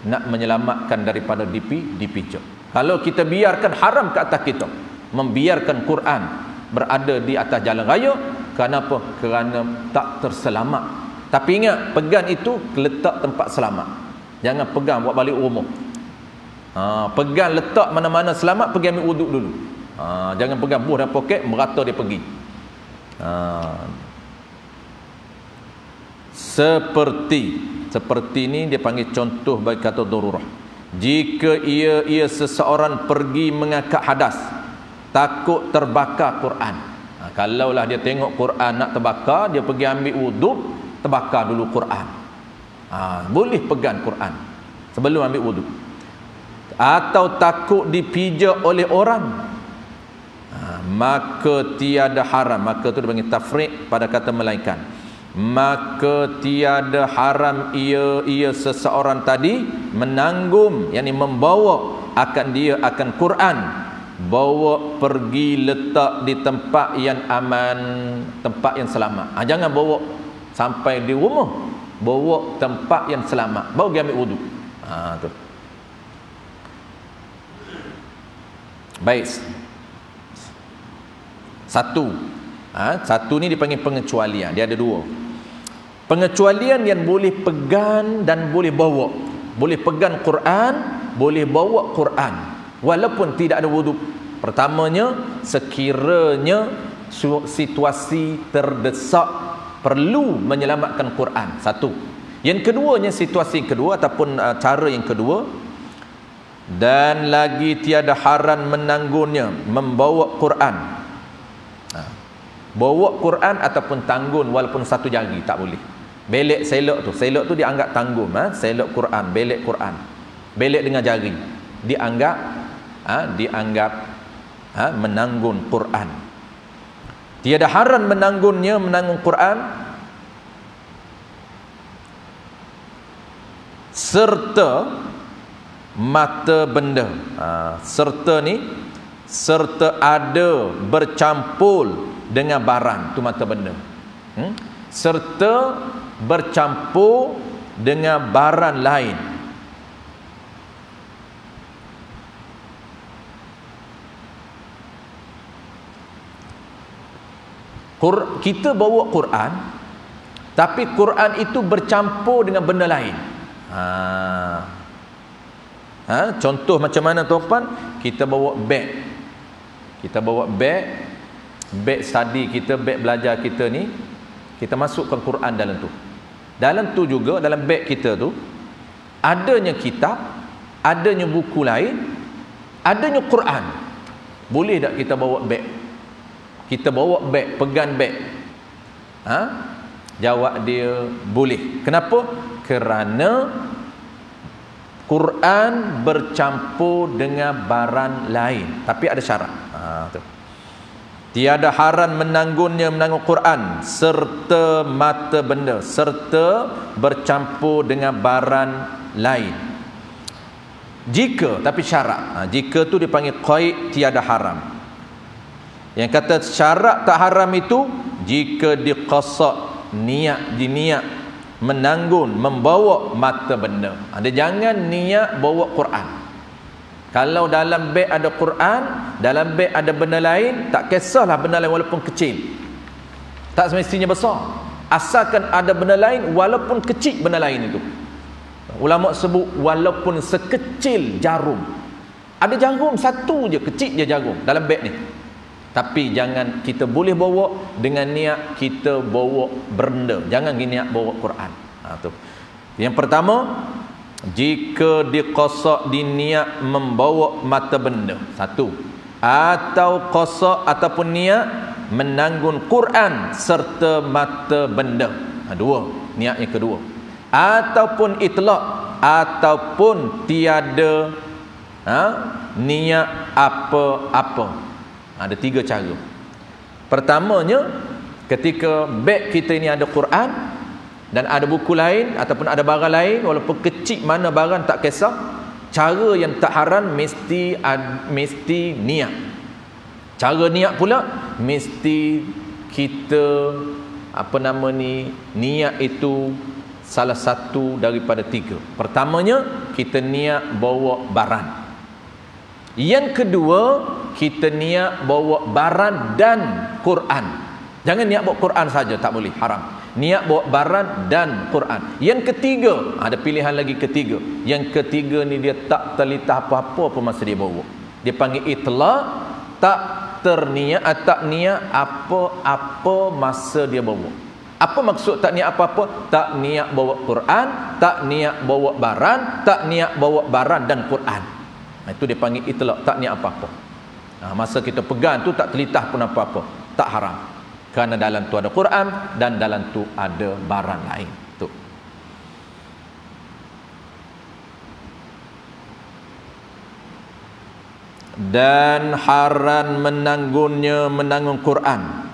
nak menyelamatkan daripada dipijak. Kalau kita biarkan, haram ke atas kita membiarkan Quran berada di atas jalan raya. Kenapa? Kerana tak terselamat. Tapi ingat, pegang itu letak tempat selamat. Jangan pegang buat balik rumah. Pegang letak mana-mana selamat, pergi ambil wuduk dulu. Jangan pegang buah dalam poket, merata dia pergi. Seperti ni dia panggil contoh bagi kata darurah. Jika ia seseorang pergi mengangkat hadas, takut terbakar Quran. Kalaulah dia tengok Quran nak terbakar, dia pergi ambil wuduk, terbakar dulu Quran. Boleh pegang Quran sebelum ambil wuduk. Atau takut dipijak oleh orang, maka tiada haram. Maka tu dipanggil tafriq pada kata melainkan. Maka tiada haram ia seseorang tadi menanggung, yakni membawa akan Quran, bawa pergi letak di tempat yang aman, tempat yang selamat. Jangan bawa sampai di rumah, bawa tempat yang selamat, baru pergi ambil wudu. Tu. Baik. Satu ni dipanggil pengecualian. Dia ada 2. Pengecualian yang boleh pegang dan boleh bawa. Boleh pegang Quran, boleh bawa Quran walaupun tidak ada wudu. Pertamanya, sekiranya situasi terdesak perlu menyelamatkan Quran. Satu. Yang keduanya, situasi yang kedua ataupun cara yang kedua, dan lagi tiada haram menanggungnya, membawa Quran. Bawa Quran ataupun tanggun walaupun satu jari tak boleh. Belek selok tu dianggap tanggung. Selok Quran, belek Quran, belek dengan jari dianggap menanggung Quran. Tiada haram menanggungnya, menanggung Quran, serta mata benda. Serta ni, serta ada bercampur dengan barang, tu mata benda. Serta bercampur dengan barang lain. Kita bawa Quran, tapi Quran itu bercampur dengan benda lain. Contoh macam mana tuan-tuan? Kita bawa beg. Kita bawa beg study kita, beg belajar kita ni, kita masukkan Quran dalam tu. Dalam tu juga, dalam beg kita tu adanya kitab, adanya buku lain, adanya Quran. Boleh tak kita bawa beg? Kita bawa beg, pegang beg. Jawab dia boleh. Kenapa? Kerana Quran bercampur dengan barang lain, tapi ada syarat. Tu. Tiada haram menanggunnya, menanggung Quran serta mata benda, serta bercampur dengan barang lain. Jika, tapi syarat. Jika tu dipanggil qaid, tiada haram. Yang kata syarat tak haram itu jika diqasad, diniat menanggung, membawa mata benda. Dia jangan niat bawa Quran. Kalau dalam beg ada Quran, dalam beg ada benda lain, tak kisahlah benda lain walaupun kecil, tak semestinya besar, asalkan ada benda lain walaupun kecil benda lain itu. Ulama sebut walaupun sekecil jarum. Ada jarum satu je, kecil je jarum dalam beg ni, tapi jangan kita boleh bawa dengan niat kita bawa benda, jangan niat bawa Quran. Tu. Yang pertama, jika diqasad, diniat membawa mata benda, satu, atau qasad ataupun niat menanggung Quran serta mata benda, dua, niat yang kedua, ataupun itlaq, ataupun tiada niat apa-apa. Ada tiga cara. Pertamanya, ketika beg kita ini ada Quran dan ada buku lain ataupun ada barang lain, walaupun kecil mana barang tak kisah, cara yang tak haram mesti niat. Cara niat pula mesti kita niat itu salah satu daripada tiga. Pertamanya, kita niat bawa barang. Yang kedua, kita niat bawa barang dan Quran. Jangan niat bawa Quran saja, tak boleh, haram. Niat bawa barang dan Quran. Yang ketiga, ada pilihan lagi ketiga. Yang ketiga ni dia tak terlitah apa-apa pun masa dia bawa. Dia panggil itlaq, tak terniat, tak niat apa-apa masa dia bawa. Apa maksud tak niat apa-apa? Tak niat bawa Quran, tak niat bawa barang, tak niat bawa barang dan Quran. Itu dia panggil itlaq, tak niat apa-apa. Masa kita pegang tu tak terlitah pun apa-apa, tak haram. Kerana dalam tu ada Quran dan dalam tu ada barang lain. Tu. Dan haram menanggungnya, menanggung Quran.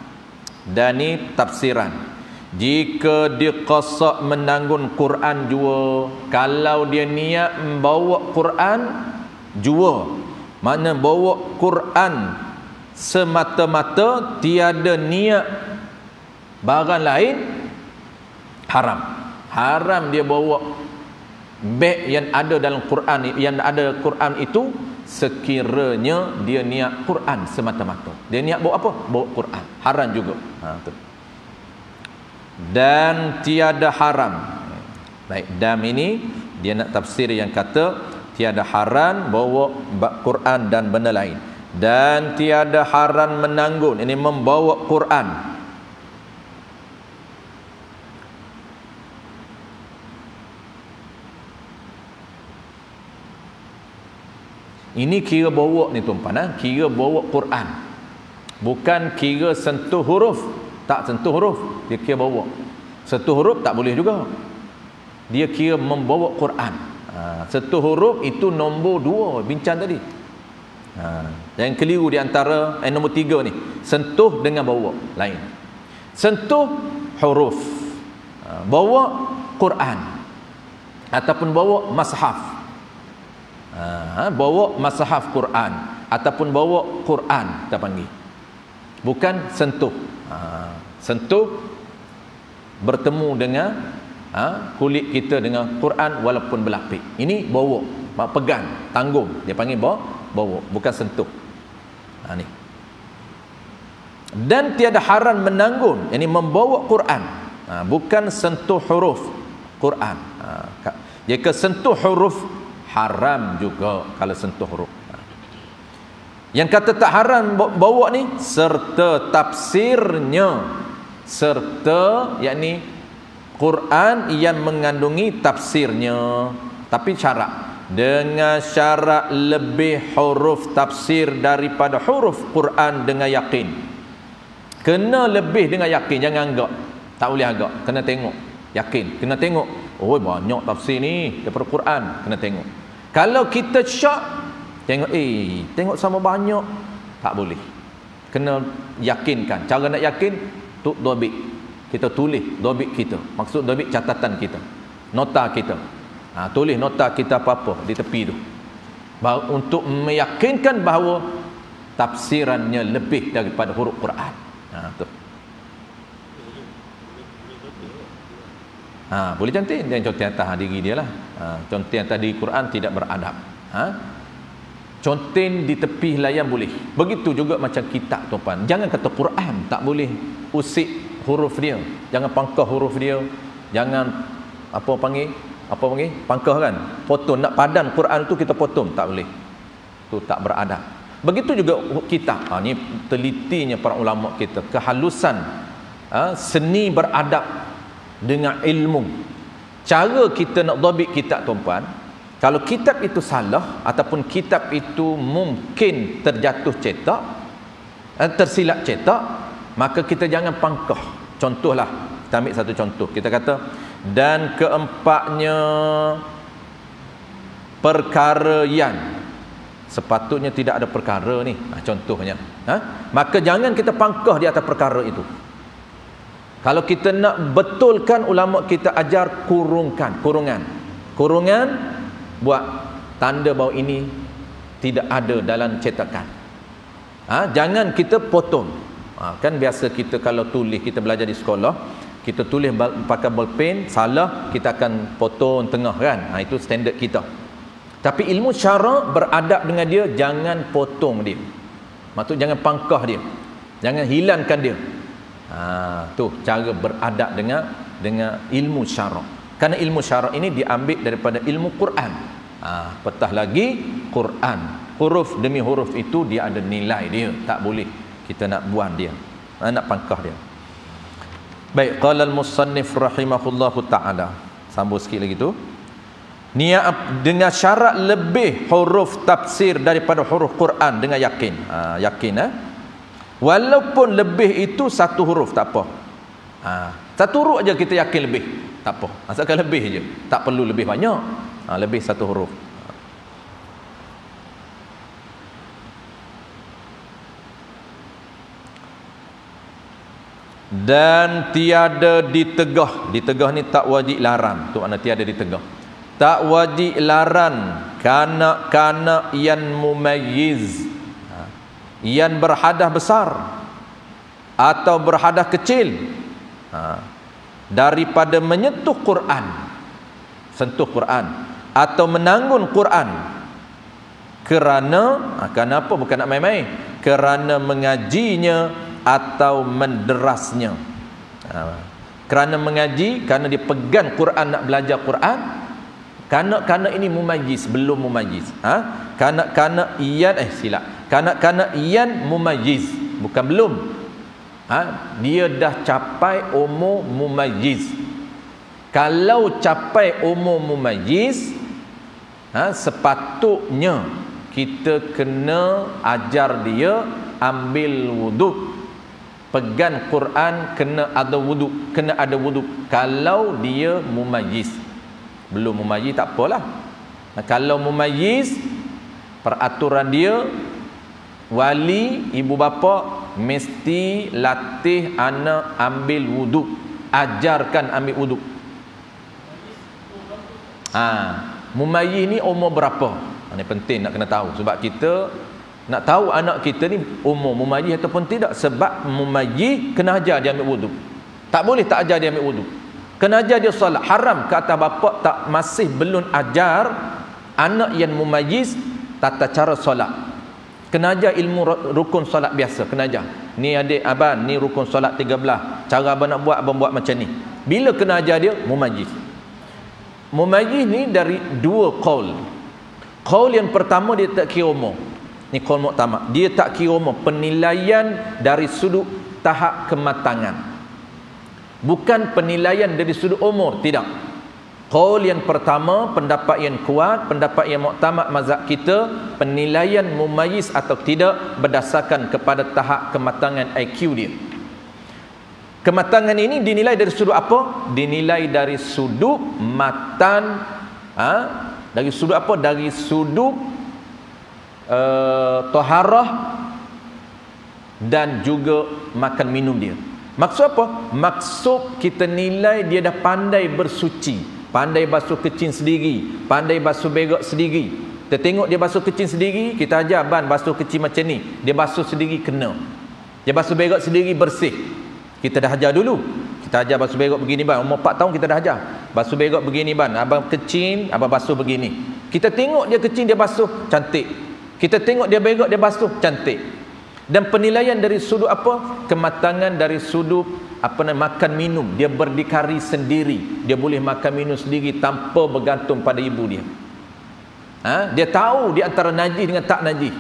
Dan ni tafsiran. Jika diqasad menanggung Quran jua, kalau dia niat membawa Quran jua, makna bawa Quran semata-mata, tiada niat barang lain, haram. Haram dia bawa beg yang ada dalam Quran, yang ada Quran itu, sekiranya dia niat Quran semata-mata. Dia niat bawa apa? Bawa Quran. Haram juga. Tu. Dan tiada haram. Baik, dam ini dia nak tafsir yang kata tiada haram bawa Quran dan benda lain. Dan tiada haram menanggung, ini membawa Quran. Ini kira bawa ni tuan-tuan, kira bawa Quran. Bukan kira sentuh huruf, tak sentuh huruf, dia kira bawa. Sentuh huruf tak boleh juga. Dia kira membawa Quran. Sentuh huruf itu nombor 2 bincang tadi. Yang keliru di antara nombor 3 ni, sentuh dengan bawa lain. Sentuh huruf, bawa Quran ataupun bawa mushaf. Bawa mushaf Quran ataupun bawa Quran kita panggil. Bukan sentuh. Sentuh bertemu dengan kulit kita dengan Quran walaupun berlapik. Ini bawa, pegang, tanggung. Dia panggil bawa, bukan sentuh. Ni. Dan tiada haram menanggung, ini membawa Quran. Bukan sentuh huruf Quran. Jika sentuh huruf haram juga kalau sentuh huruf. Yang kata tak haram bawa ni serta tafsirnya, serta yakni Quran yang mengandungi tafsirnya, tapi syarat dengan syarat lebih huruf tafsir daripada huruf Quran dengan yakin. Kena lebih dengan yakin, jangan agak. Tak boleh agak, kena tengok, yakin, kena tengok. Oh, banyak tafsir ni daripada Quran, kena tengok. Kalau kita syak tengok, tengok sama banyak, tak boleh. Kena yakinkan. Cara nak yakin tu dobit. Kita tulis dobit kita. Maksud dobit catatan kita, nota kita. Tulis nota kita apa-apa di tepi tu, untuk meyakinkan bahawa tafsirannya lebih daripada huruf Quran. Tu. Boleh contoh, dan contoh atas diri dia lah. Contoh atas diri Quran tidak beradab. Contoh di tepi layan boleh. Begitu juga macam kitab tuan. Jangan kata Quran tak boleh usik huruf dia, jangan pangkah huruf dia, jangan pangkah kan, potong. Nak padan Quran tu kita potong, tak boleh. Tu tak beradab. Begitu juga kitab. Ni telitinya para ulama kita, kehalusan seni beradab dengan ilmu. Cara kita nak dhabit kitab tuan-puan, kalau kitab itu salah ataupun kitab itu mungkin terjatuh cetak, tersilap cetak, maka kita jangan pangkah. Contohlah, kita ambil satu contoh. Kita kata, dan keempatnya perkara yang, sepatutnya tidak ada perkara ni, contohnya. Maka jangan kita pangkah di atas perkara itu. Kalau kita nak betulkan, ulama kita ajar kurungan, buat tanda bahawa ini tidak ada dalam cetakan. Jangan kita potong. Kan biasa kita kalau tulis, kita belajar di sekolah, kita tulis pakai bolpen, salah kita akan potong tengah kan. Itu standard kita. Tapi ilmu syara beradab dengan dia, jangan potong dia. Maksud jangan pangkah dia, jangan hilangkan dia. Tu cara beradab dengan ilmu syara. Karena ilmu syara ini diambil daripada ilmu Quran. Petah lagi Quran, huruf demi huruf itu dia ada nilai dia, tak boleh kita nak buang dia, nak pangkah dia. Baik, qala al-musannif rahimahullahu taala. Sambung sikit lagi tu. Niat dengan syarat lebih huruf tafsir daripada huruf Quran dengan yakin. Yakin walaupun lebih itu satu huruf tak apa. Satu huruf aja kita yakin lebih, tak apa. Asalkan lebih aja, tak perlu lebih banyak. Lebih satu huruf. Dan tiada ditegah. Ditegah ni tak wajib larang. Tu makna tiada ditegah. Tak wajib larang kanak-kanak yang mumayyiz, yang berhadas besar atau berhadas kecil, daripada menyentuh Quran, sentuh Quran, atau menanggung Quran. Kerana kenapa? Bukan nak main-main. Kerana mengajinya atau menderasnya. Kerana mengaji, kerana dia pegang Quran, nak belajar Quran. Kanak-kanak ini mumayyiz, belum mumayyiz. Kanak-kanak iyan kanak-kanak iyan mumayyiz, bukan belum. Dia dah capai umur mumayyiz. Kalau capai umur mumayyiz, sepatutnya kita kena ajar dia ambil wuduk. Pegang Quran kena ada wuduk, kena ada wuduk. Kalau dia mumayyiz, belum mumayyiz tak apalah. Kalau mumayyiz, peraturan dia, wali ibu bapa mesti latih anak ambil wuduk, ajarkan ambil wuduk. Mumayyiz ni umur berapa? Ini penting nak kena tahu, sebab kita nak tahu anak kita ni umur mumayyiz ataupun tidak. Sebab mumayyiz kena ajar dia ambil wuduk. Tak boleh tak ajar dia ambil wudu. Kena ajar dia solat. Haram ke atas bapa tak masih belum ajar anak yang mumayyiz tata cara solat. Kena ajar ilmu rukun solat biasa, kena ajar. Ni adik abang, ni rukun solat 13. Cara abang nak buat, abang buat macam ni. Bila kena ajar dia? Mumayyiz. Mumayyiz ni dari dua qaul. Qaul yang pertama dia tak kira umur. Ni qaul muktamad. Dia tak kira umur, penilaian dari sudut tahap kematangan. Bukan penilaian dari sudut umur, tidak. Qaul yang pertama, pendapat yang kuat, pendapat yang muktamad mazhab kita, penilaian mumayyiz atau tidak berdasarkan kepada tahap kematangan IQ dia. Kematangan ini dinilai dari sudut apa? Dinilai dari sudut matan, dari sudut apa? Dari sudut taharah dan juga makan minum dia. Maksud apa? Maksud kita nilai dia dah pandai bersuci, pandai basuh kecil sendiri, pandai basuh berak sendiri. Kita tengok dia basuh kecil sendiri, kita ajar ban basuh kecil macam ni. Dia basuh sendiri kena. Dia basuh berak sendiri bersih. Kita dah ajar dulu. Kita ajar basuh berak begini ban. Umur 4 tahun kita dah ajar. Basuh berak begini ban. Abang kecil, abang basuh begini. Kita tengok dia kecil, dia basuh cantik. Kita tengok dia berak, dia basuh cantik. Dan penilaian dari sudut apa? Kematangan dari sudut makan minum. Dia berdikari sendiri. Dia boleh makan minum sendiri tanpa bergantung pada ibu dia. Dia tahu di antara najis dengan tak najis.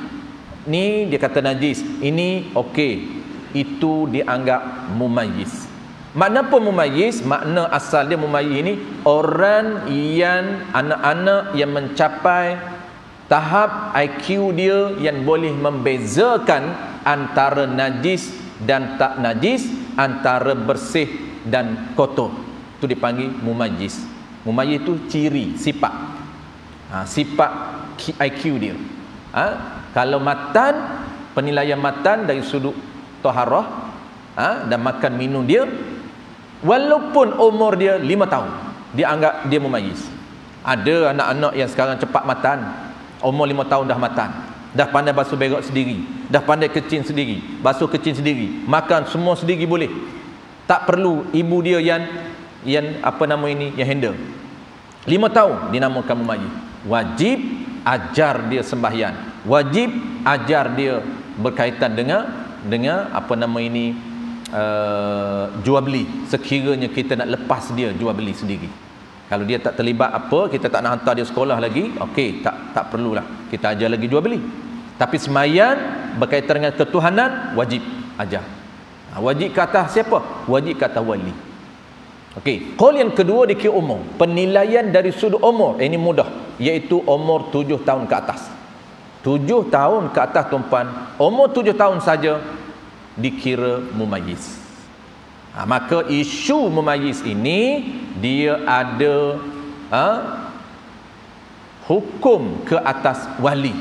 Ni dia kata najis, ini okey. Itu dianggap mumayyiz. Makna apa mumayyiz? Makna asal dia mumayyiz ini orang yang anak-anak yang mencapai tahap IQ dia yang boleh membezakan antara najis dan tak najis, antara bersih dan kotor. Itu dipanggil mumayyiz. Mumayyiz itu ciri, sifat. Sifat IQ dia. Kalau matan, penilaian matan dari sudut taharah dan makan minum dia, walaupun umur dia 5 tahun, dia anggap dia mumayyiz. Ada anak-anak yang sekarang cepat matan, umur 5 tahun dah matan, dah pandai basuh berak sendiri, dah pandai kecil sendiri, basuh kecil sendiri, makan semua sendiri boleh. Tak perlu ibu dia yang yang handle. 5 tahun dinamakan mumayyiz. Wajib ajar dia sembahyang. Wajib ajar dia berkaitan dengan jual beli. Sekiranya kita nak lepas dia jual beli sendiri. Kalau dia tak terlibat apa, kita tak nak hantar dia sekolah lagi, okey, tak perlulah. Kita ajar lagi jual beli. Tapi sembahyang berkaitan dengan ketuhanan wajib ajar. Wajib ke atas siapa? Wajib ke atas wali. Okey, qaul yang kedua dikira umur. Penilaian dari sudut umur, ini mudah, iaitu umur 7 tahun ke atas. 7 tahun ke atas tuan-puan, umur 7 tahun saja dikira mumayyiz. Maka isu mumayyiz ini dia ada hukum ke atas wali,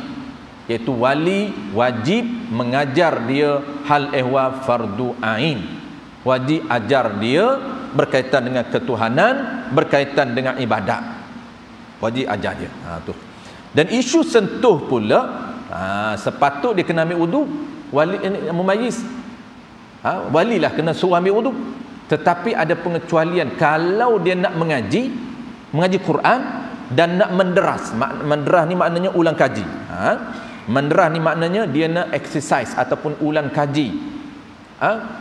iaitu wali wajib mengajar dia hal ehwal fardu ain. Wajib ajar dia berkaitan dengan ketuhanan, berkaitan dengan ibadat. Wajib ajar dia. Tu. Dan isu sentuh pula, sepatut dia kena ambil wudu. Wali mumayyiz, walilah kena suruh ambil wudu. Tetapi ada pengecualian. Kalau dia nak mengaji Quran dan nak menderas. Menderas ni maknanya ulang kaji. Menderas ni maknanya dia nak exercise ataupun ulang kaji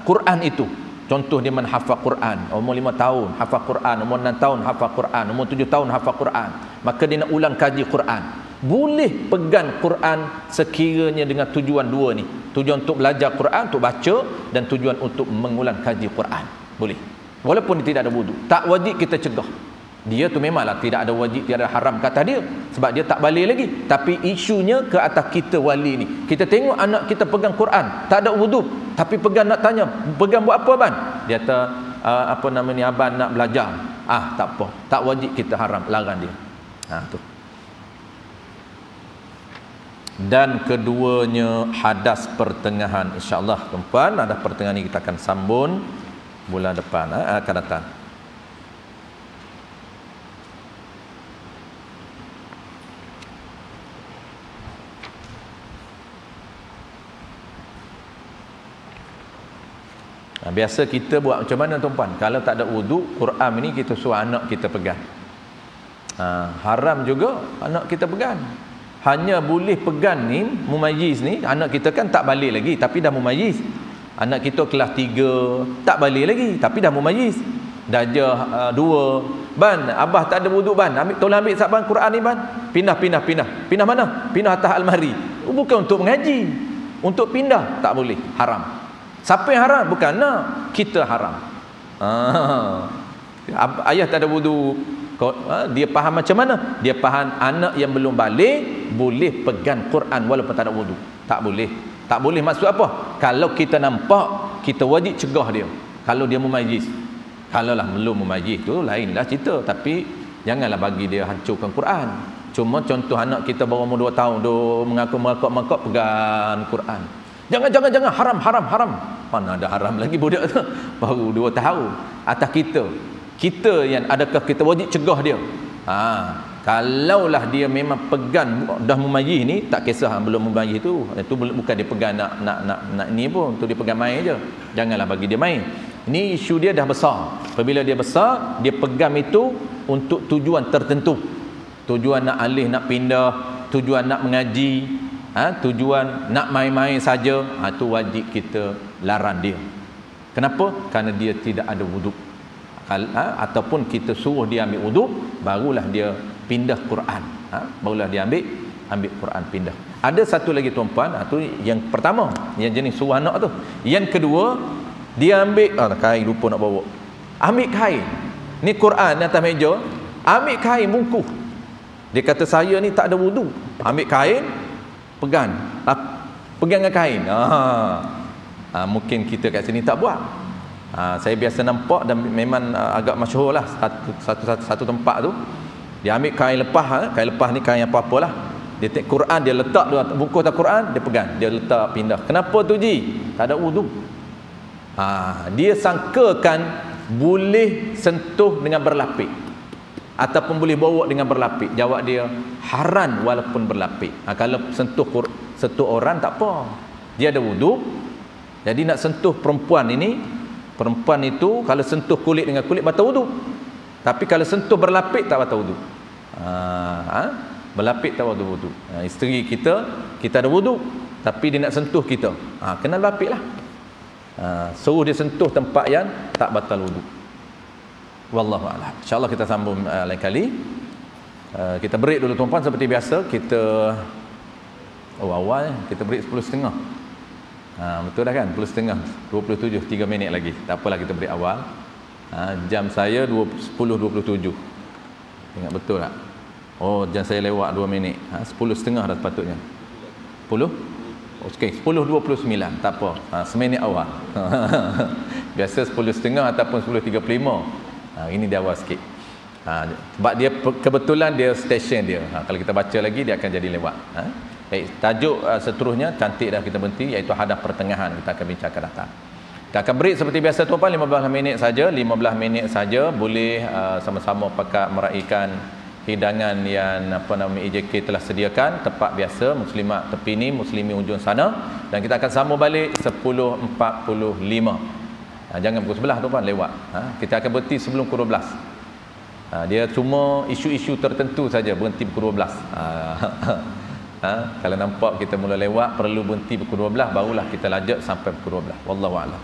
Quran itu. Contoh dia menghafal Quran, umur 5 tahun hafal Quran, umur 6 tahun hafal Quran, umur 7 tahun hafal Quran. Maka dia nak ulang kaji Quran. Boleh pegang Quran sekiranya dengan tujuan dua ni. Tujuan untuk belajar Quran, untuk baca, dan tujuan untuk mengulang kaji Quran. Boleh. Walaupun dia tidak ada wudu. Tak wajib kita cegah. Dia tu memanglah tidak ada wajib, tidak ada haram kata dia. Sebab dia tak balik lagi. Tapi isunya ke atas kita wali ni. Kita tengok anak kita pegang Quran, tak ada wudu. Tapi pegang, nak tanya, pegang buat apa ban? Dia kata, abang nak belajar. Tak apa. Tak wajib kita haram, larang dia. Tu. Dan keduanya hadas pertengahan. InsyaAllah tuan-puan, hadas pertengahan ni kita akan sambung bulan depan, akan datang. Biasa kita buat macam mana tuan-puan? Kalau tak ada wudu, Quran ini kita suruh anak kita pegang. Haram juga anak kita pegang. Hanya boleh pegang ni, mumayyiz ni, anak kita kan tak balik lagi tapi dah mumayyiz. Anak kita kelas 3 tak balik lagi tapi dah mumayyiz. Darjah 2. Ban, abah tak ada wuduk ban. Tolong ambil saban Quran ni ban. Pindah. Pindah mana? Pindah atas almari. Bukan untuk mengaji. Untuk pindah tak boleh, haram. Siapa yang haram? Bukan anak, kita haram. Ayah tak ada wuduk. Dia faham macam mana? Dia faham anak yang belum balik boleh pegang Quran walaupun tak ada wuduk. Tak boleh. Tak boleh maksud apa? Kalau kita nampak, kita wajib cegah dia. Kalau dia mumayyiz. Kalau lah belum mumayyiz tu lainlah cerita, tapi janganlah bagi dia hancurkan Quran. Cuma contoh anak kita baru umur 2 tahun dia mengaku-mengaku pegang Quran. Jangan haram. Mana ada haram lagi budak tu. Baru 2 tahun. Atas kita yang adakah kita wajib cegah dia. Kalaulah dia memang pegang dah mumayyiz ni, tak kisah belum mumayyiz tu. Itu bukan dia pegang nak ni pun, tu dia pegang main je. Janganlah bagi dia main. Ini isu dia dah besar. Apabila dia besar, dia pegang itu untuk tujuan tertentu. Tujuan nak alih, nak pindah, tujuan nak mengaji, tujuan nak main-main saja, itu wajib kita larang dia. Kenapa? Kerana dia tidak ada wuduk. Ataupun kita suruh dia ambil wuduk, barulah dia pindah Quran. Barulah dia ambil Quran pindah. Ada satu lagi tuan-puan, tu yang pertama, yang jenis suruh anak tu. Yang kedua, dia ambil kain, lupa nak bawa. Ambil kain. Ni Quran atas meja, ambil kain bungkus. Dia kata saya ni tak ada wuduk. Ambil kain, pegang dengan kain. Mungkin kita kat sini tak buat. Saya biasa nampak dan memang agak masyhur lah satu tempat tu. Dia ambil kain lepas ni kain apa-apalah. Dia take Quran, dia letak bungkus Al-Quran, dia pegang, dia letak pindah. Kenapa tu Ji? Tak ada wuduk. Dia sangkakan boleh sentuh dengan berlapik ataupun boleh bawa dengan berlapik. Jawab dia haram walaupun berlapik. Kalau sentuh orang tak apa, dia ada wuduk. Jadi nak sentuh perempuan itu kalau sentuh kulit dengan kulit batal wuduk. Tapi kalau sentuh berlapik tak batal wuduk. Berlapik tak batal wuduk. Isteri kita ada wuduk tapi dia nak sentuh kita, kena lapik lah. Suruh dia sentuh tempat yang tak batal wuduk. Wallahu a'lam. InsyaAllah kita sambung lain kali. Kita break dulu tuan-puan seperti biasa. Kita awal kita break 10.30. Betul dah kan? 10.30, 27, 3 minit lagi. Tak apalah kita break awal. Jam saya 10.27. Ingat betul tak? Jam saya lewat 2 minit. 10.30 dah sepatutnya. 10? Okey, 10.29. Tak apa. Seminit awal. Biasa 10.30 ataupun 10.35. Ini dia awal sikit. Sebab dia kebetulan dia stesen dia. Kalau kita baca lagi dia akan jadi lewat. Baik, tajuk seterusnya cantik dah kita berhenti, iaitu hadaf pertengahan. Kita akan bincangkan datang. Kita akan break seperti biasa tuan-puan, 15 minit saja. 15 minit saja boleh sama-sama pakat meraihkan hidangan yang EJK telah sediakan. Tempat biasa, muslimat tepi ni, muslimi ujung sana. Dan kita akan sambung balik 10.45. Jangan pukul 11 tuan-puan, lewat. Kita akan berhenti sebelum pukul 12. Dia cuma isu-isu tertentu saja berhenti pukul 12. Kalau nampak kita mula lewat, perlu berhenti pukul 12, barulah kita lajak sampai pukul 12. Wallahu a'lam.